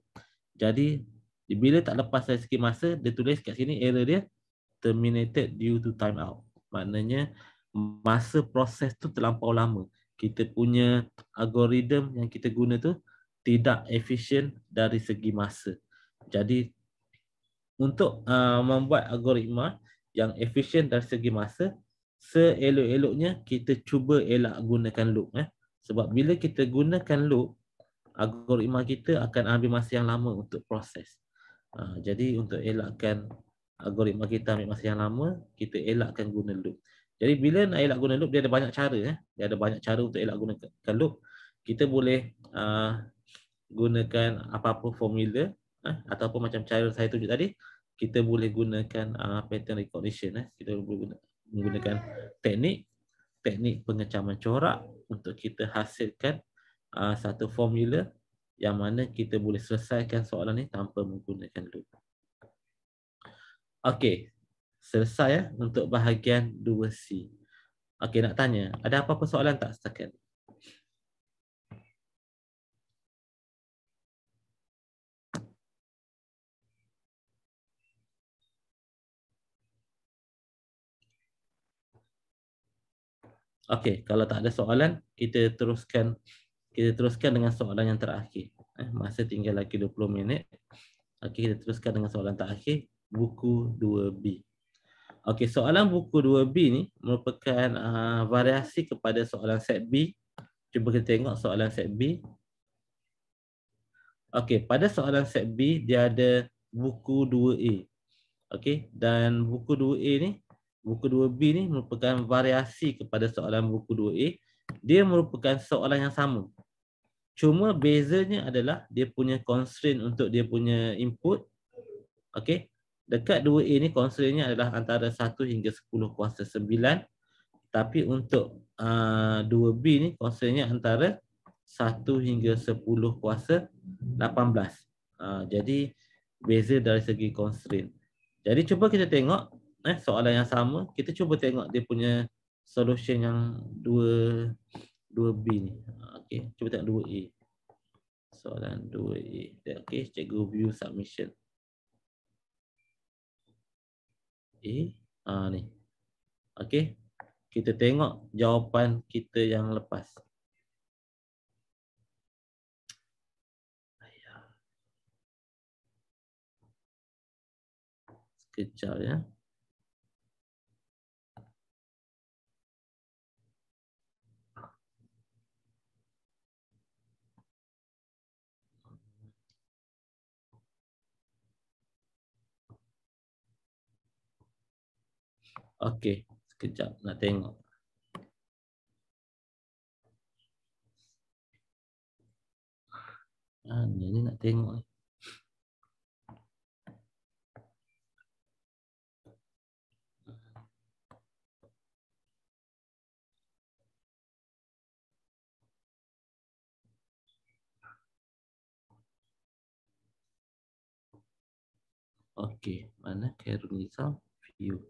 Jadi bila tak lepas dari segi masa, dia tulis kat sini error dia terminated due to timeout. Maknanya masa proses tu terlampau lama. Kita punya algoritma yang kita guna tu tidak efisien dari segi masa. Jadi untuk membuat algoritma yang efisien dari segi masa, seelok-eloknya kita cuba elak gunakan loop. Sebab bila kita gunakan loop, algoritma kita akan ambil masa yang lama untuk proses. Jadi untuk elakkan algoritma kita ambil masa yang lama, kita elakkan guna loop. Jadi bila nak elak guna loop, dia ada banyak cara. Dia ada banyak cara untuk elak gunakan loop. Kita boleh gunakan apa-apa formula ataupun macam cara saya tunjuk tadi, kita boleh gunakan pattern recognition. Kita boleh menggunakan teknik pengecaman corak untuk kita hasilkan satu formula yang mana kita boleh selesaikan soalan ni tanpa menggunakan loop. Okey, selesai untuk bahagian 2C. Okey, nak tanya, ada apa-apa soalan tak setakat? Okey, kalau tak ada soalan, kita teruskan dengan soalan yang terakhir. Masa tinggal lagi 20 minit. Okey, kita teruskan dengan soalan terakhir, buku 2B. Okey, soalan buku 2B ni merupakan variasi kepada soalan set B. Cuba kita tengok soalan set B. Okey, pada soalan set B dia ada buku 2A. Okey, dan buku 2A ni, buku 2B ni merupakan variasi kepada soalan buku 2A. Dia merupakan soalan yang sama. Cuma bezanya adalah dia punya constraint untuk dia punya input. Okey, dekat 2A ni constraint-nya adalah antara 1 hingga 10 kuasa 9. Tapi untuk 2B ni constraint-nya antara 1 hingga 10 kuasa 18. Jadi beza dari segi constraint. Jadi cuba kita tengok soalan yang sama, kita cuba tengok dia punya solution yang 2B ni. Okey, cuba tengok 2A. Soalan 2A. Okey, cikgu view submission. Ni. Okey. Kita tengok jawapan kita yang lepas. Sekejap ya. Okey, sekejap nak tengok. Ni nak tengok ni. Okey, mana Khairul Nizam view.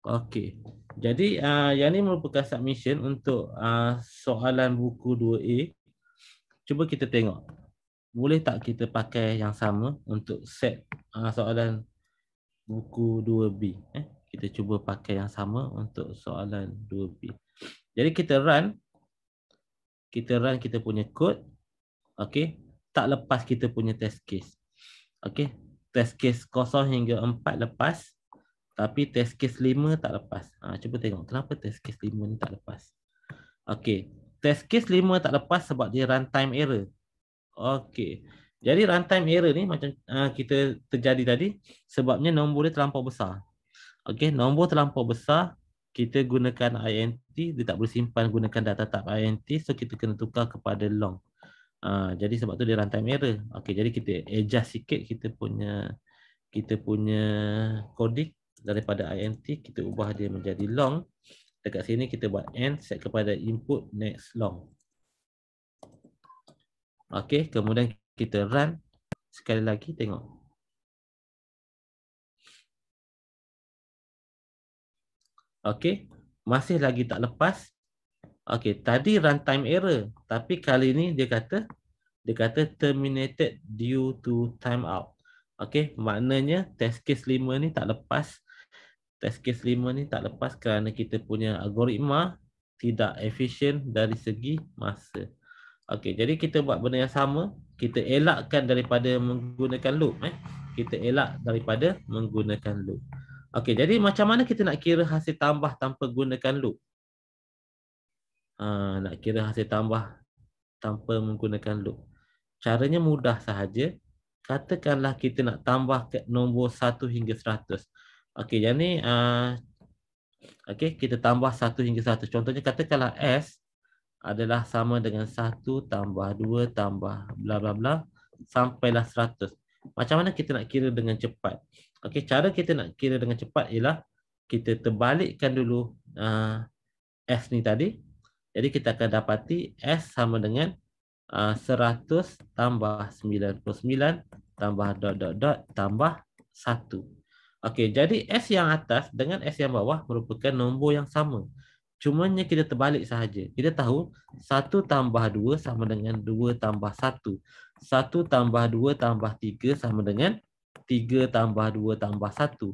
Okey. Jadi yang ni merupakan submission untuk soalan buku 2A. Cuba kita tengok. Boleh tak kita pakai yang sama untuk set soalan buku 2B? Kita cuba pakai yang sama untuk soalan 2B. Jadi kita run kita punya code. Okey. Tak lepas kita punya test case. Okey. Test case 0 hingga 4 lepas. Tapi test case 5 tak lepas. Cuba tengok kenapa test case 5 ni tak lepas. Okey. Test case 5 tak lepas sebab dia runtime error. Okey. Jadi runtime error ni macam kita terjadi tadi sebabnya nombor dia terlampau besar. Okey, nombor terlampau besar, kita gunakan INT, dia tak boleh simpan gunakan data type INT, so kita kena tukar kepada long. Jadi sebab tu dia runtime error. Okey, jadi kita adjust sikit kita punya coding daripada INT, kita ubah dia menjadi long. Dekat sini kita buat end set kepada input next long. Okey, kemudian kita run sekali lagi tengok. Okey, masih lagi tak lepas. Okey, tadi runtime error, tapi kali ni dia kata terminated due to timeout. Okey, maknanya test case 5 ni tak lepas. Test case 5 ni tak lepas kerana kita punya algoritma tidak efisien dari segi masa. Okey, jadi kita buat benda yang sama, kita elakkan daripada menggunakan loop. Kita elak daripada menggunakan loop. Okey, jadi macam mana kita nak kira hasil tambah tanpa gunakan loop? Nak kira hasil tambah tanpa menggunakan loop. Caranya mudah sahaja. Katakanlah kita nak tambah ke nombor 1 hingga 100. Okey, yang ni okey, kita tambah 1 hingga 100. Contohnya katakanlah S adalah sama dengan 1 tambah 2 tambah bla bla bla sampailah 100. Macam mana kita nak kira dengan cepat? Okey, cara kita nak kira dengan cepat ialah kita terbalikkan dulu S ni tadi. Jadi kita akan dapati S sama dengan 100 tambah 99 tambah dot dot dot tambah 1. Okey, jadi S yang atas dengan S yang bawah merupakan nombor yang sama. Cumanya kita terbalik sahaja. Kita tahu 1 tambah 2 sama dengan 2 tambah 1. 1 tambah 2 tambah 3 sama dengan 3 tambah 2 tambah 1.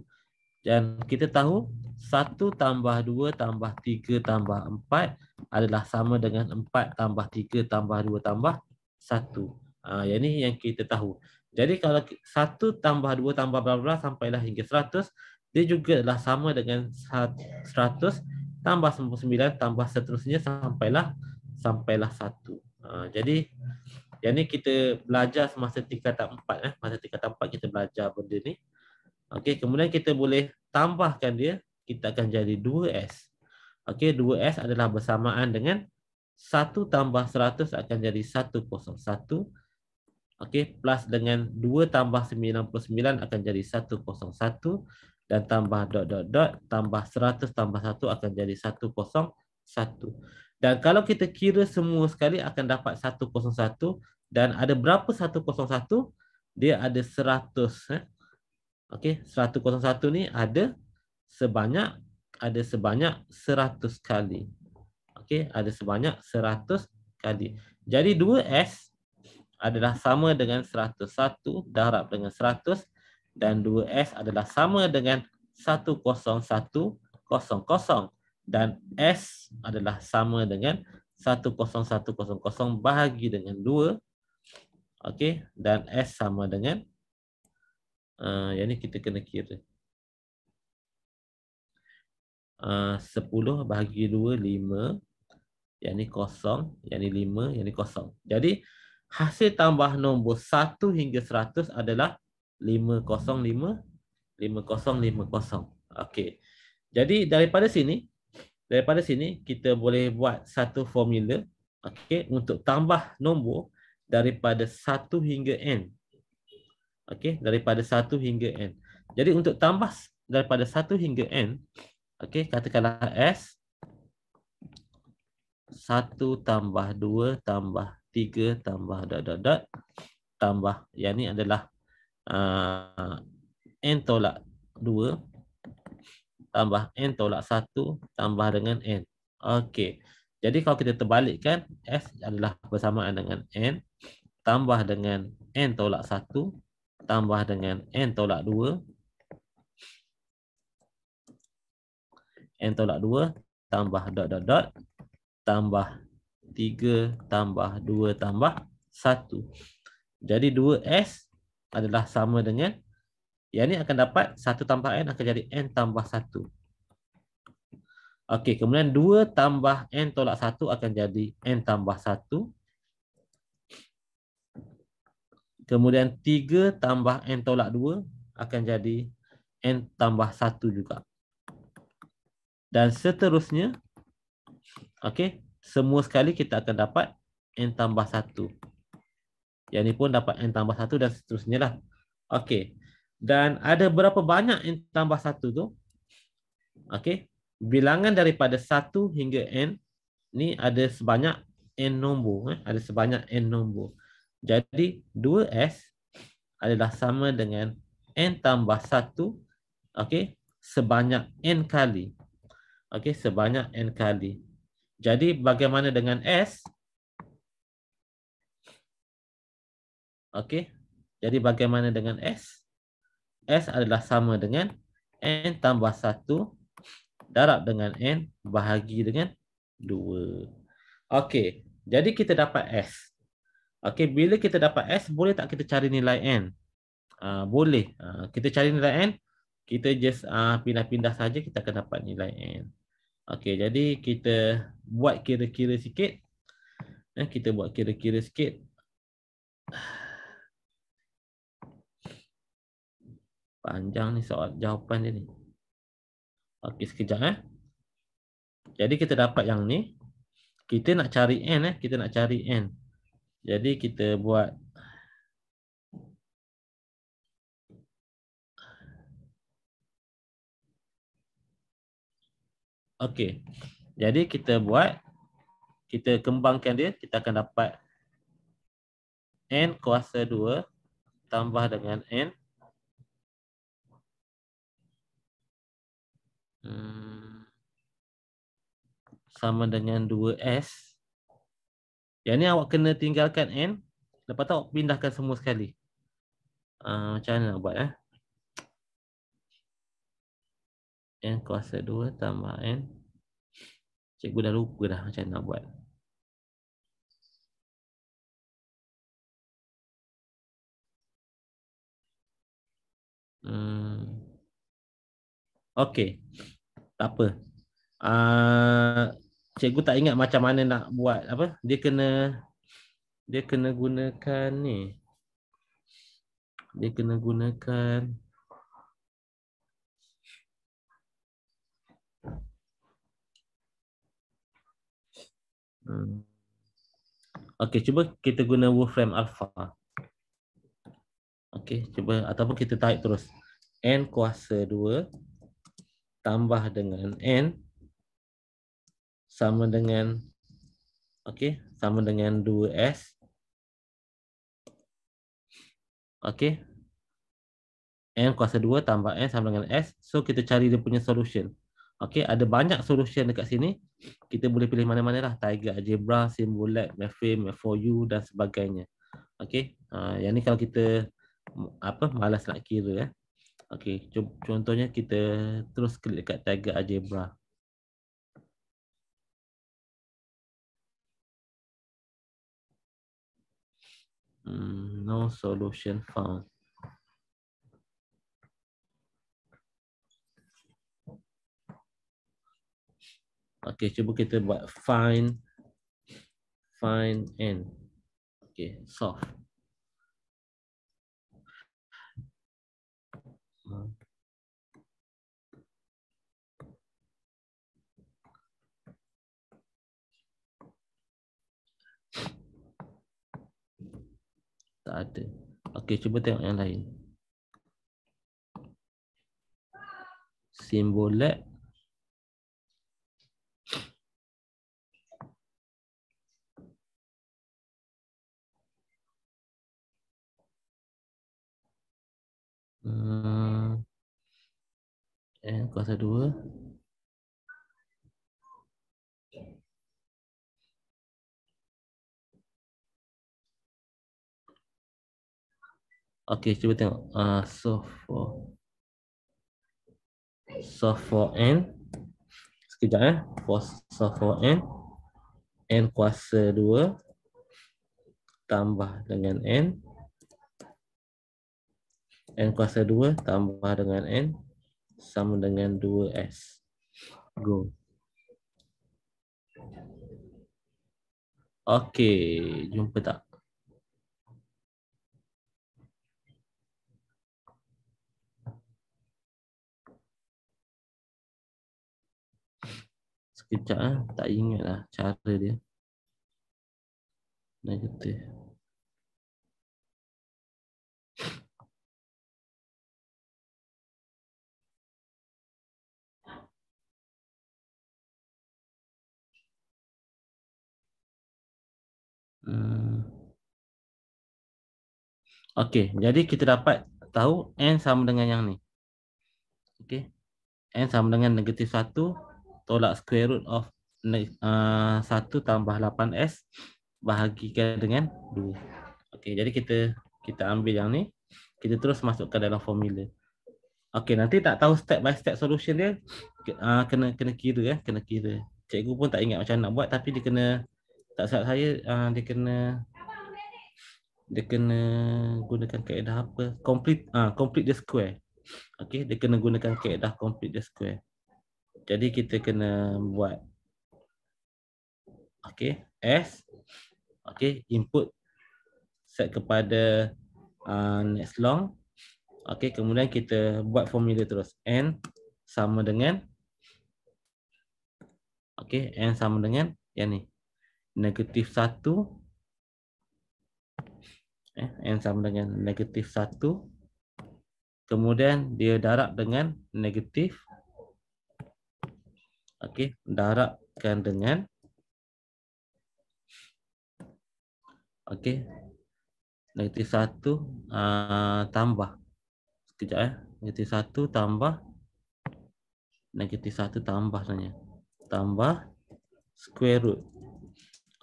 Dan kita tahu 1 tambah 2 tambah 3 tambah 4 adalah sama dengan 4 tambah 3 tambah 2 tambah 1. Yang ni yang kita tahu. Jadi kalau 1 tambah 2 tambah bla bla sampailah hingga 100, dia juga adalah sama dengan 100 tambah 99 tambah seterusnya sampailah 1. Jadi yang ni kita belajar semasa tingkatan 4. Masa tingkatan 4 kita belajar benda ni. Okey, kemudian kita boleh tambahkan dia, kita akan jadi 2S. Okey, 2S adalah bersamaan dengan 1 tambah 100 akan jadi 101. Okey, plus dengan 2 tambah 99 akan jadi 101 dan tambah dot dot dot tambah 100 tambah 1 akan jadi 101. Dan kalau kita kira semua sekali akan dapat 101 dan ada berapa 101? Dia ada 100. Okey, 101 ni ada sebanyak 100 kali. Okey, ada sebanyak 100 kali. Jadi 2S adalah sama dengan 101 darab dengan 100 dan 2S adalah sama dengan 10100 dan S adalah sama dengan 10100 bahagi dengan 2. Okey, dan S sama dengan Yang ni kita kena kira. 10 bahagi 2, 5. Yang ni kosong, yang ni 5, yang ni kosong. Jadi hasil tambah nombor 1 hingga 100 adalah 505, 5050. Okey. Jadi daripada sini kita boleh buat satu formula, okey, untuk tambah nombor daripada 1 hingga n. Okey, daripada 1 hingga n. Jadi untuk tambah daripada 1 hingga n, okey, katakanlah S 1 tambah 2 tambah 3 tambah dot tambah yang ni adalah n tolak 2 tambah n tolak 1 tambah dengan n. Okey. Jadi kalau kita terbalikkan, S adalah bersamaan dengan n tambah dengan n tolak 1 tambah dengan n tolak 2, n tolak 2 tambah dot tambah 3 tambah 2 tambah 1. Jadi 2S adalah sama dengan, yang ni akan dapat 1 tambah n akan jadi n tambah 1. Okey, kemudian 2 tambah n tolak 1 akan jadi n tambah 1. Kemudian 3 tambah n tolak 2 akan jadi n tambah 1 juga. Dan seterusnya, okey, semua sekali kita akan dapat n tambah 1. Yang ni pun dapat n tambah 1 dan seterusnya lah. Okey. Dan ada berapa banyak n tambah 1 tu? Okey. Bilangan daripada 1 hingga n ni ada sebanyak n nombor. Ada sebanyak n nombor. Jadi 2S adalah sama dengan n tambah 1, okey, sebanyak n kali. Okey, sebanyak n kali. Jadi bagaimana dengan S? Okey. Jadi bagaimana dengan S? S adalah sama dengan n tambah 1 darab dengan n bahagi dengan 2. Okey, jadi kita dapat S. Okey, bila kita dapat S, boleh tak kita cari nilai n? Boleh. Kita cari nilai n, kita just pindah-pindah saja kita akan dapat nilai n. Okey, jadi kita buat kira-kira sikit. Kita buat kira-kira sikit. Panjang ni soal jawapan dia ni. Okey, sekejap. Jadi kita dapat yang ni. Kita nak cari n. Kita nak cari n. Jadi kita buat. Okey. Jadi kita buat. Kita kembangkan dia. Kita akan dapat n kuasa 2 tambah dengan n. Sama dengan 2S. Yang ni awak kena tinggalkan n. Lepas tu awak pindahkan semua sekali. Macam mana nak buat? N kuasa 2 tambah n. Cikgu dah lupa dah macam mana nak buat. Okey. Tak apa. Cikgu tak ingat macam mana nak buat apa? Dia kena gunakan ni. Dia kena gunakan Okey, cuba kita guna Wolfram Alpha. Okey, cuba ataupun kita tarik terus. N kuasa 2 tambah dengan n sama dengan, okey, sama dengan 2S. Okey. N kuasa 2 tambah n sama dengan S. So kita cari dia punya solution. Okey, ada banyak solution dekat sini. Kita boleh pilih mana-mana lah. Tiger Algebra, Symbol Lab, Mathframe, Math4U dan sebagainya. Okey. Yang ni kalau kita malas nak kira. Okey, contohnya kita terus klik dekat Tiger Algebra. No solution found. Okey, cuba kita buat find n. Okey, solve. Hmm, tak ada. Okey, cuba tengok yang lain. Simbol lab. Hmm, n kuasa 2. Okey, cuba tengok. Solve for n. Sekejap solve for n. N kuasa 2 tambah dengan n. N kuasa 2 tambah dengan n sama dengan 2s. Go. Okey, jumpa tak? Sekejap tak ingat lah cara dia. Negatif. Hmm. Okey, jadi kita dapat tahu n sama dengan yang ni. Okey. N sama dengan negatif 1 tolak square root of 1 tambah 8s bahagikan dengan 2. Okey, jadi kita ambil yang ni, kita terus masukkan dalam formula. Okey, nanti tak tahu step by step solution dia, kena kira kena kira. Cikgu pun tak ingat macam nak buat, tapi dia kena, tak silap saya, dia kena gunakan kaedah apa? Complete the square. Okey, dia kena gunakan kaedah complete the square. Jadi kita kena buat S. Input set kepada next long. Kemudian kita buat formula terus. N sama dengan N sama dengan yang ni. Negatif 1. N sama dengan negatif 1. Kemudian dia darab dengan negatif. Darabkan dengan negatif 1 tambah. Sekejap negatif 1 tambah negatif 1 tambah sebenarnya. Tambah square root.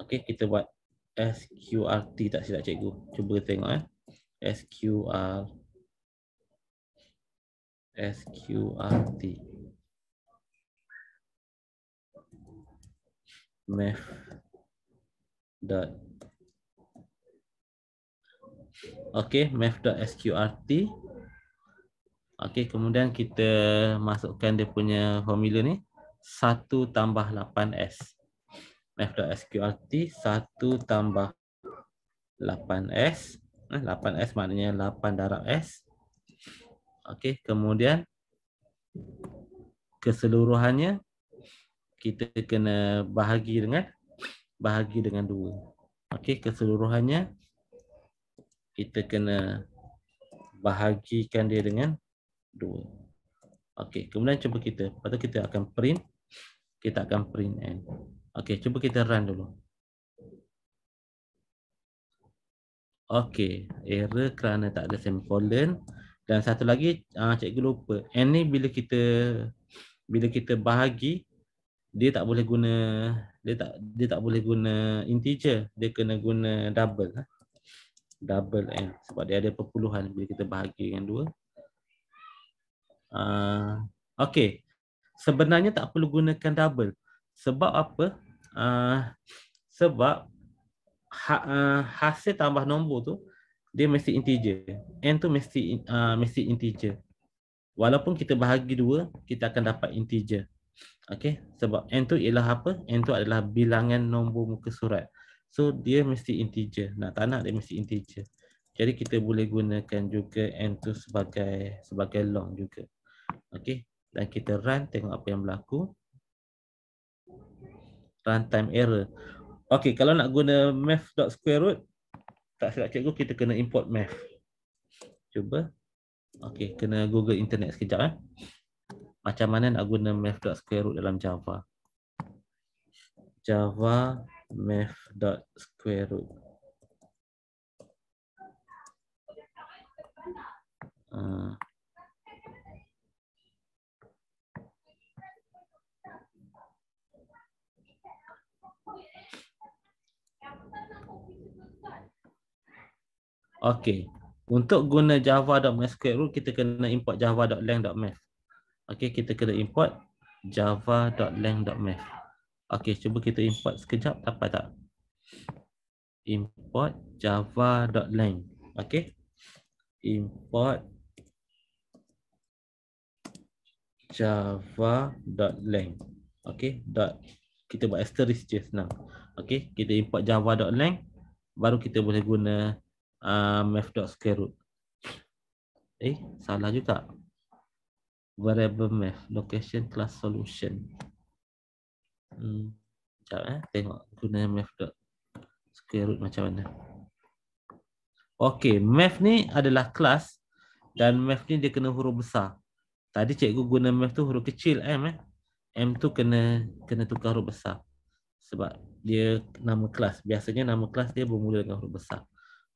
Kita buat SQRT tak silap cikgu. Cuba tengok SQRT. Math dot math.sqrt. Kemudian kita masukkan dia punya formula ni, 1 tambah 8s. Math.sqrt 1 tambah 8s. 8s maknanya 8 darab s. Kemudian keseluruhannya kita kena bahagi dengan 2. Keseluruhannya kita kena bahagikan dia dengan 2. Kemudian cuba lepas tu kita akan print n. Cuba kita run dulu. Error kerana tak ada semicolon. Dan satu lagi cikgu lupa. N ni bila kita bahagi, dia tak boleh guna integer, dia kena guna double n sebab dia ada perpuluhan bila kita bahagi dengan 2. Sebenarnya tak perlu gunakan double. Sebab apa? Sebab hasil tambah nombor tu dia mesti integer. N tu mesti integer. Walaupun kita bahagi 2, kita akan dapat integer. Okey, sebab n tu ialah apa? N tu adalah bilangan nombor muka surat. So dia mesti integer. Tak nak dia mesti integer. Jadi kita boleh gunakan juga n tu sebagai long juga. Okey, dan kita run tengok apa yang berlaku. Runtime error. Okey, kalau nak guna math.square root, tak silap cikgu kita kena import math. Cuba. Okey, kena Google internet sekejap. Macam mana nak guna math.square root dalam Java. Java math.square root. Okey. Untuk guna java.math.square root, kita kena import java.lang.math. Okey, kita kena import java.lang.math. Okey, cuba kita import sekejap. Dapat tak? Import java.lang. Okey. Import java.lang. Okey, kita buat asterisk je, senang. Okey, kita import java.lang, baru kita boleh guna math.square root. Salah juga. Variable math, location class solution. Sekejap tengok guna math.square root macam mana. Okey, math ni adalah kelas dan math ni dia kena huruf besar. Tadi cikgu guna math tu huruf kecil M. M tu kena tukar huruf besar. Sebab dia nama kelas. Biasanya nama kelas dia bermula dengan huruf besar.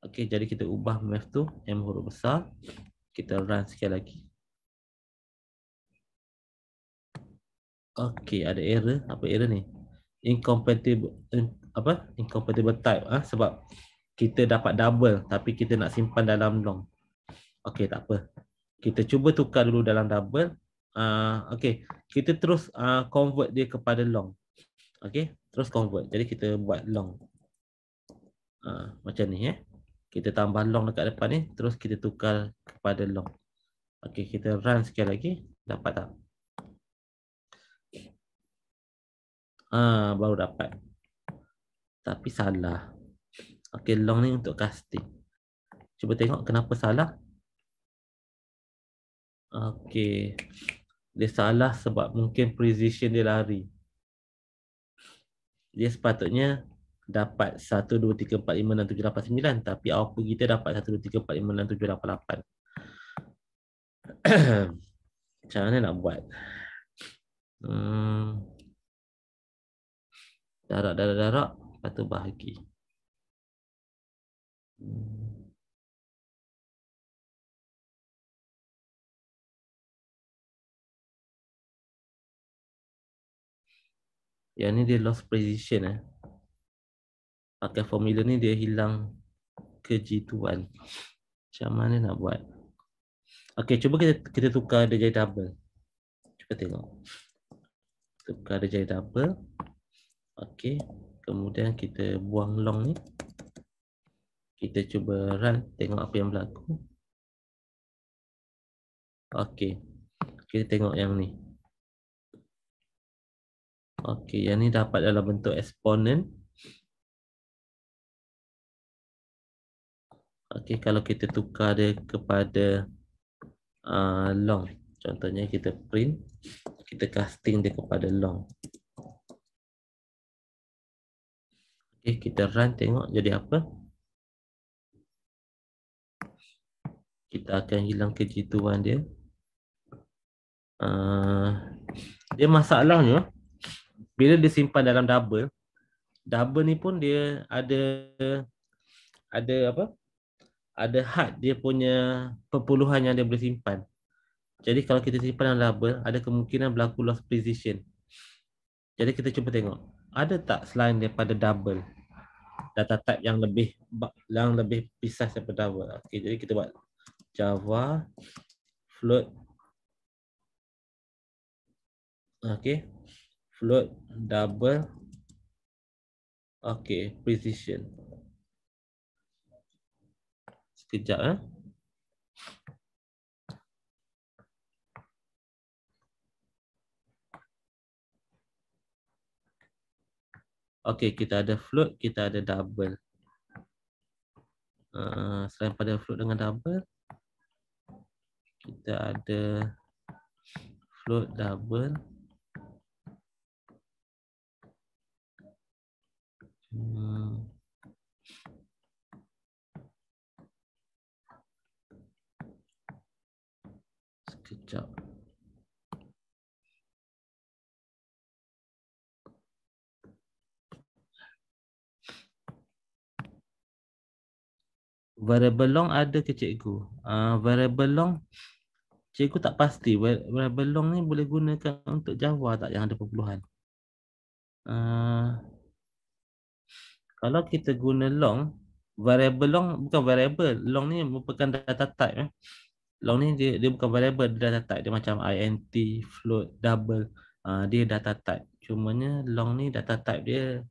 Okey, jadi kita ubah math tu M huruf besar. Kita run sekali lagi. Okey, ada error. Apa error ni? Incompatible type. Sebab kita dapat double tapi kita nak simpan dalam long. Okey, tak apa. Kita cuba tukar dulu dalam double. Okey, kita terus convert dia kepada long. Okey, terus convert. Jadi kita buat long. Macam ni Kita tambah long dekat depan ni, terus kita tukar kepada long. Okey, kita run sekali lagi. Dapat tak? Baru dapat. Tapi salah. Okey, long ni untuk casting. Cuba tengok kenapa salah. Okey. Dia salah sebab mungkin precision dia lari. Dia sepatutnya dapat 1, 2, 3, 4, 5, 6, 7, 8, 9. Tapi output kita dapat 1, 2, 3, 4, 5, 6, 7, 8, 8. Macam mana nak buat? Darak. Lepas tu bahagi. Yang ni dia lost precision Pakai formula ni dia hilang kejituan. Macam mana nak buat? Okey, cuba kita tukar dia jadi double. Cuba tengok. Tukar dia jadi double. Okey, kemudian kita buang long ni. Kita cuba run, tengok apa yang berlaku. Okey, kita tengok yang ni. Okey, yang ni dapat dalam bentuk exponent. Okey, kalau kita tukar dia kepada long. Contohnya kita print, kita casting dia kepada long. Okey, kita run tengok jadi apa. Kita akan hilang kejituan dia. Dia masalahnya bila disimpan dalam double ni pun dia ada apa? Ada had dia punya perpuluhan yang dia boleh simpan. Jadi kalau kita simpan dalam double, ada kemungkinan berlaku loss precision. Jadi kita cuba tengok, ada tak selain daripada double data type yang lebih precise daripada double. Okey, jadi kita buat Java float. Okey, float double. Okey, precision. Sekejap Okey, kita ada float, kita ada double. Selain pada float dengan double, kita ada float double. Sekejap. Variable long ada ke cikgu? Variable long cikgu tak pasti. Variable long ni boleh gunakan untuk Java tak yang ada perpuluhan? Kalau kita guna long, variable long bukan variable. Long ni merupakan data type. Long ni dia bukan variable, dia data type. Dia macam int, float, double. Dia data type. Cumanya long ni data type dia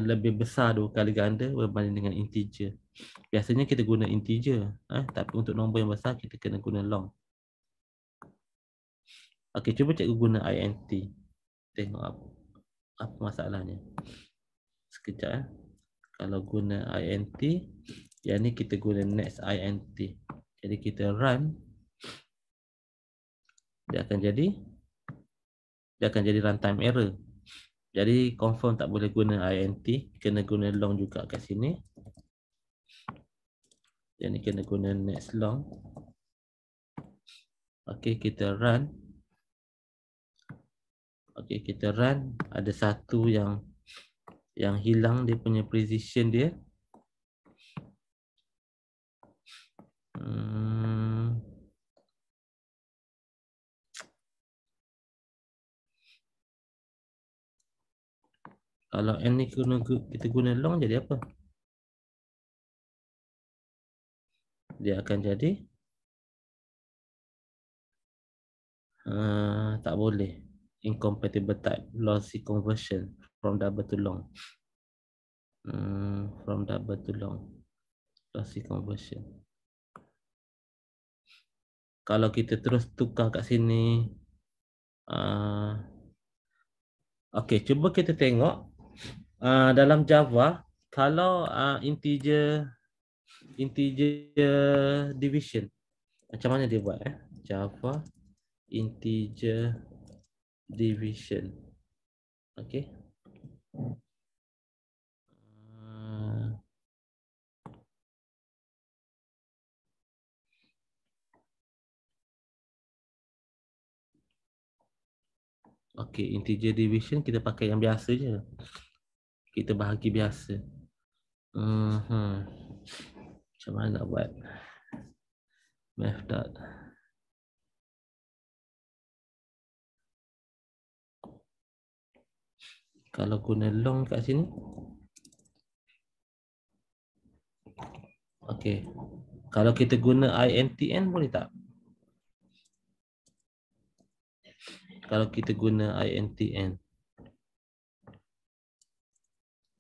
lebih besar 2 kali ganda berbanding dengan integer. Biasanya kita guna integer, tapi untuk nombor yang besar kita kena guna long. Okey, cuba cikgu guna int. Tengok apa masalahnya. Sekejap. Kalau guna int, yang ni kita guna next int. Jadi kita run, dia akan jadi runtime error. Jadi confirm tak boleh guna int, kena guna long juga kat sini. Yang ni kena guna next long. Okey, kita run. Okey, kita run. Ada satu yang hilang dia punya precision dia. Kalau n ni kita guna long jadi apa? Dia akan jadi tak boleh. Incompatible type, lossy conversion from double to long. From double to long, lossy conversion. Kalau kita terus tukar kat sini, okey, cuba kita tengok dalam Java kalau integer division, macam mana dia buat? Java integer division. Okey. Okey, integer division kita pakai yang biasa je. Kita bahagi biasa. Macam mana nak buat? Math dot. Kalau guna long kat sini. Okey. Kalau kita guna intn boleh tak? Kalau kita guna intn,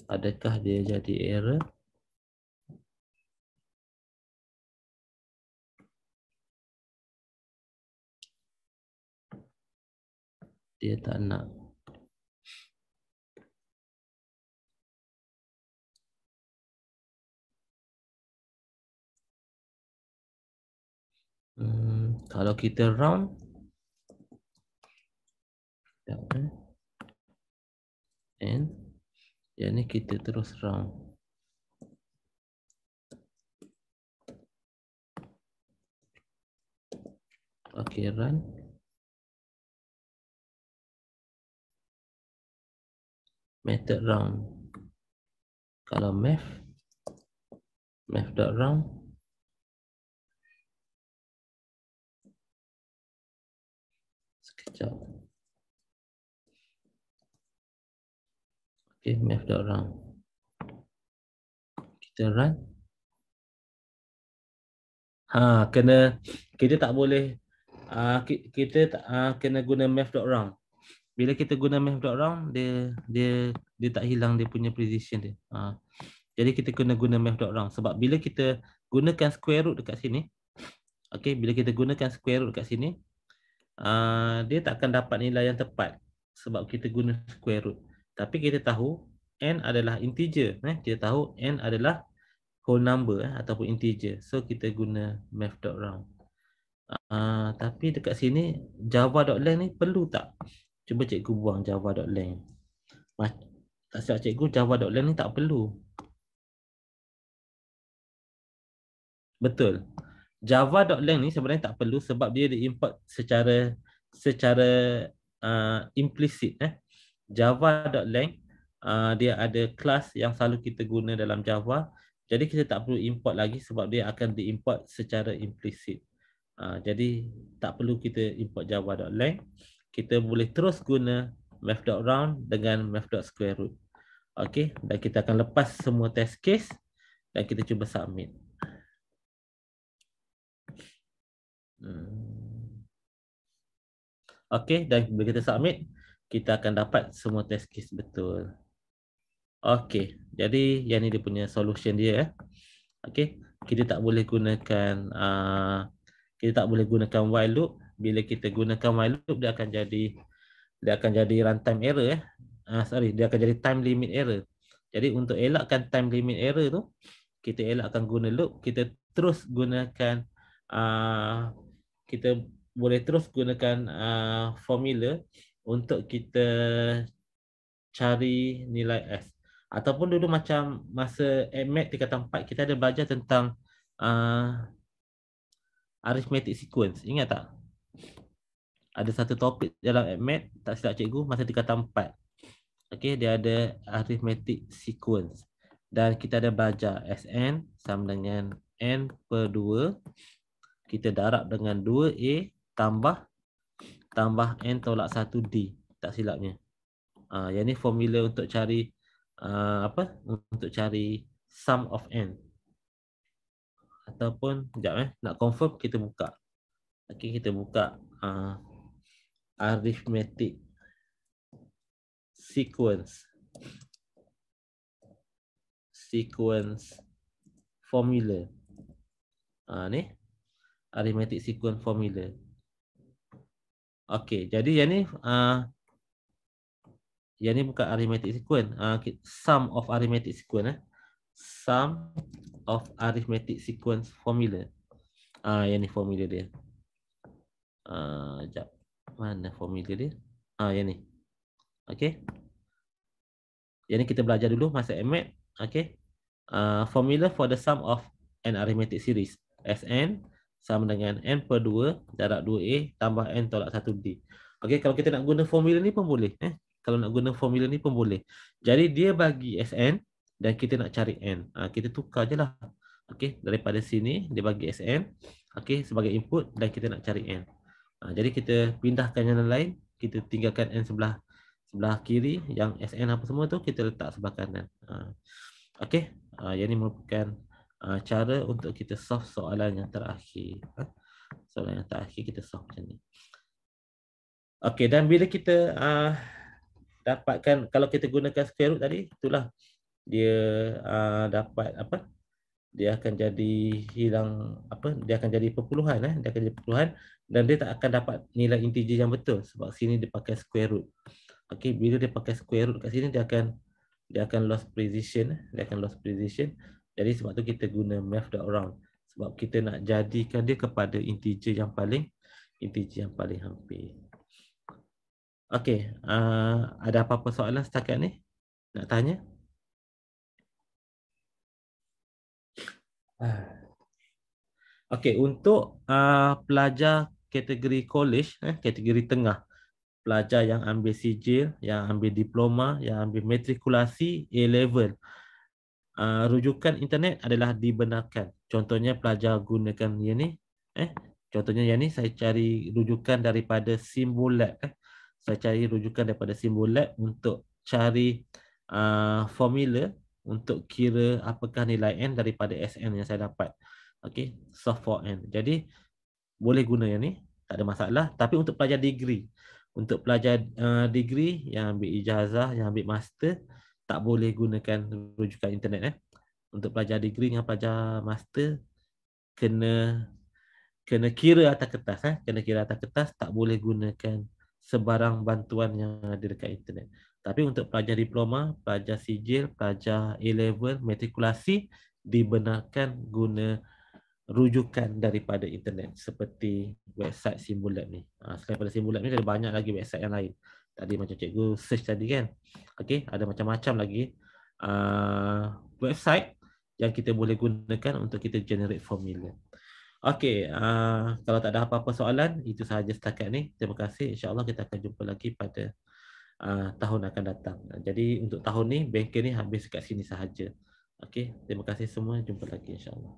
adakah dia jadi error? Dia tak nak. Kalau kita round, and yang ni kita terus round. Okey, run. Method round. Kalau math.round. Sekejap. Okey, math.round. Kita run. Kita tak boleh kita kena guna math.round. Bila kita guna math.round, dia tak hilang dia punya precision dia. Jadi kita kena guna math.round sebab bila kita gunakan square root dekat sini, okey, bila kita gunakan square root dekat sini, dia tak akan dapat nilai yang tepat sebab kita guna square root. Tapi kita tahu n adalah integer. Kita tahu n adalah whole number ataupun integer. So kita guna math.round. Tapi dekat sini java.lang ni perlu tak? Cuba cikgu buang java.lang. Tak silap cikgu, java.lang ni tak perlu. Betul. Java.lang ni sebenarnya tak perlu sebab dia diimport secara implicit. Java.lang dia ada kelas yang selalu kita guna dalam Java. Jadi kita tak perlu import lagi sebab dia akan diimport secara implicit. Jadi tak perlu kita import java.lang. Kita boleh terus guna math.round dengan math.square root. Okey, dan kita akan lepas semua test case dan kita cuba submit. Okey, dan bila kita submit, kita akan dapat semua test case betul. Okey, jadi yang ni dia punya solution dia. Okey, kita tak boleh gunakan while loop. Bila kita gunakan while loop, dia akan jadi runtime error. Dia akan jadi time limit error. Jadi untuk elakkan time limit error tu, kita elakkan guna loop, kita terus gunakan kita boleh terus gunakan formula untuk kita cari nilai S. Ataupun dulu macam masa AdMath tingkatan 4 kita ada belajar tentang arithmetic sequence. Ingat tak? Ada satu topik dalam AdMath, tak silap cikgu, masa tingkatan 4. Okey, dia ada arithmetic sequence. Dan kita ada belajar Sn sama dengan n per 2. Kita darab dengan 2a tambah n tolak 1d. Tak silapnya. Yang ni formula untuk cari untuk cari sum of n. Ataupun sekejap nak confirm kita buka. Okey, kita buka arithmetic sequence formula. Ni arithmetic sequence formula. Okey, jadi yang ni bukan arithmetic sequence. Sum of arithmetic sequence. Sum of arithmetic sequence formula. Yang ni formula dia. Sekejap. Mana formula dia? Yang ni. Okey. Yang ni kita belajar dulu masa AdMath. Okey. Formula for the sum of an arithmetic series. Sn sama dengan n per 2 darab 2a tambah n tolak 1d. Okey, kalau kita nak guna formula ni pun boleh. Kalau nak guna formula ni pun boleh. Jadi dia bagi Sn dan kita nak cari n. Kita tukar je lah. Okey, daripada sini dia bagi Sn. Okey, sebagai input dan kita nak cari n. Jadi kita pindahkan yang lain. Kita tinggalkan n sebelah kiri. Yang Sn apa semua tu kita letak sebelah kanan. Okey, yang ni merupakan cara untuk kita solve soalan yang terakhir. Soalan yang terakhir kita solve macam ni. Okey, dan bila kita dapatkan, kalau kita gunakan square root tadi, itulah dia dapat apa? Dia akan jadi hilang apa? Dia akan jadi perpuluhan. Dia akan jadi perpuluhan dan dia tak akan dapat nilai integer yang betul sebab sini dia pakai square root. Okey, bila dia pakai square root kat sini dia akan lost precision. Dia akan lost precision. Jadi sebab tu kita guna math.round sebab kita nak jadikan dia kepada integer yang paling hampir. Okey, ada apa-apa soalan setakat ni? Nak tanya? Okey, untuk pelajar kategori college, kategori tengah, pelajar yang ambil sijil, yang ambil diploma, yang ambil matrikulasi A-level, rujukan internet adalah dibenarkan. Contohnya pelajar gunakan yang ni. Contohnya yang ni saya cari rujukan daripada Symbolab. Saya cari rujukan daripada Symbolab untuk cari formula untuk kira apakah nilai n daripada Sn yang saya dapat. Okey, solve for n. Jadi boleh guna yang ni, tak ada masalah. Tapi untuk pelajar degree, yang ambil ijazah, yang ambil master, tak boleh gunakan rujukan internet. Untuk pelajar degree dengan pelajar master kena kira atas kertas. Kena kira atas kertas, tak boleh gunakan sebarang bantuan yang ada dekat internet. Tapi untuk pelajar diploma, pelajar sijil, pelajar A-level, matrikulasi dibenarkan guna rujukan daripada internet seperti website Simbulat ni. Selain pada Simbulat ni ada banyak lagi website yang lain. Tadi macam cikgu search tadi kan. Okey, ada macam-macam lagi website yang kita boleh gunakan untuk kita generate formula. Okey, kalau tak ada apa-apa soalan, itu sahaja setakat ni. Terima kasih. InsyaAllah kita akan jumpa lagi pada tahun akan datang. Jadi untuk tahun ni, banker ni habis kat sini sahaja. Okey, terima kasih semua. Jumpa lagi insyaAllah.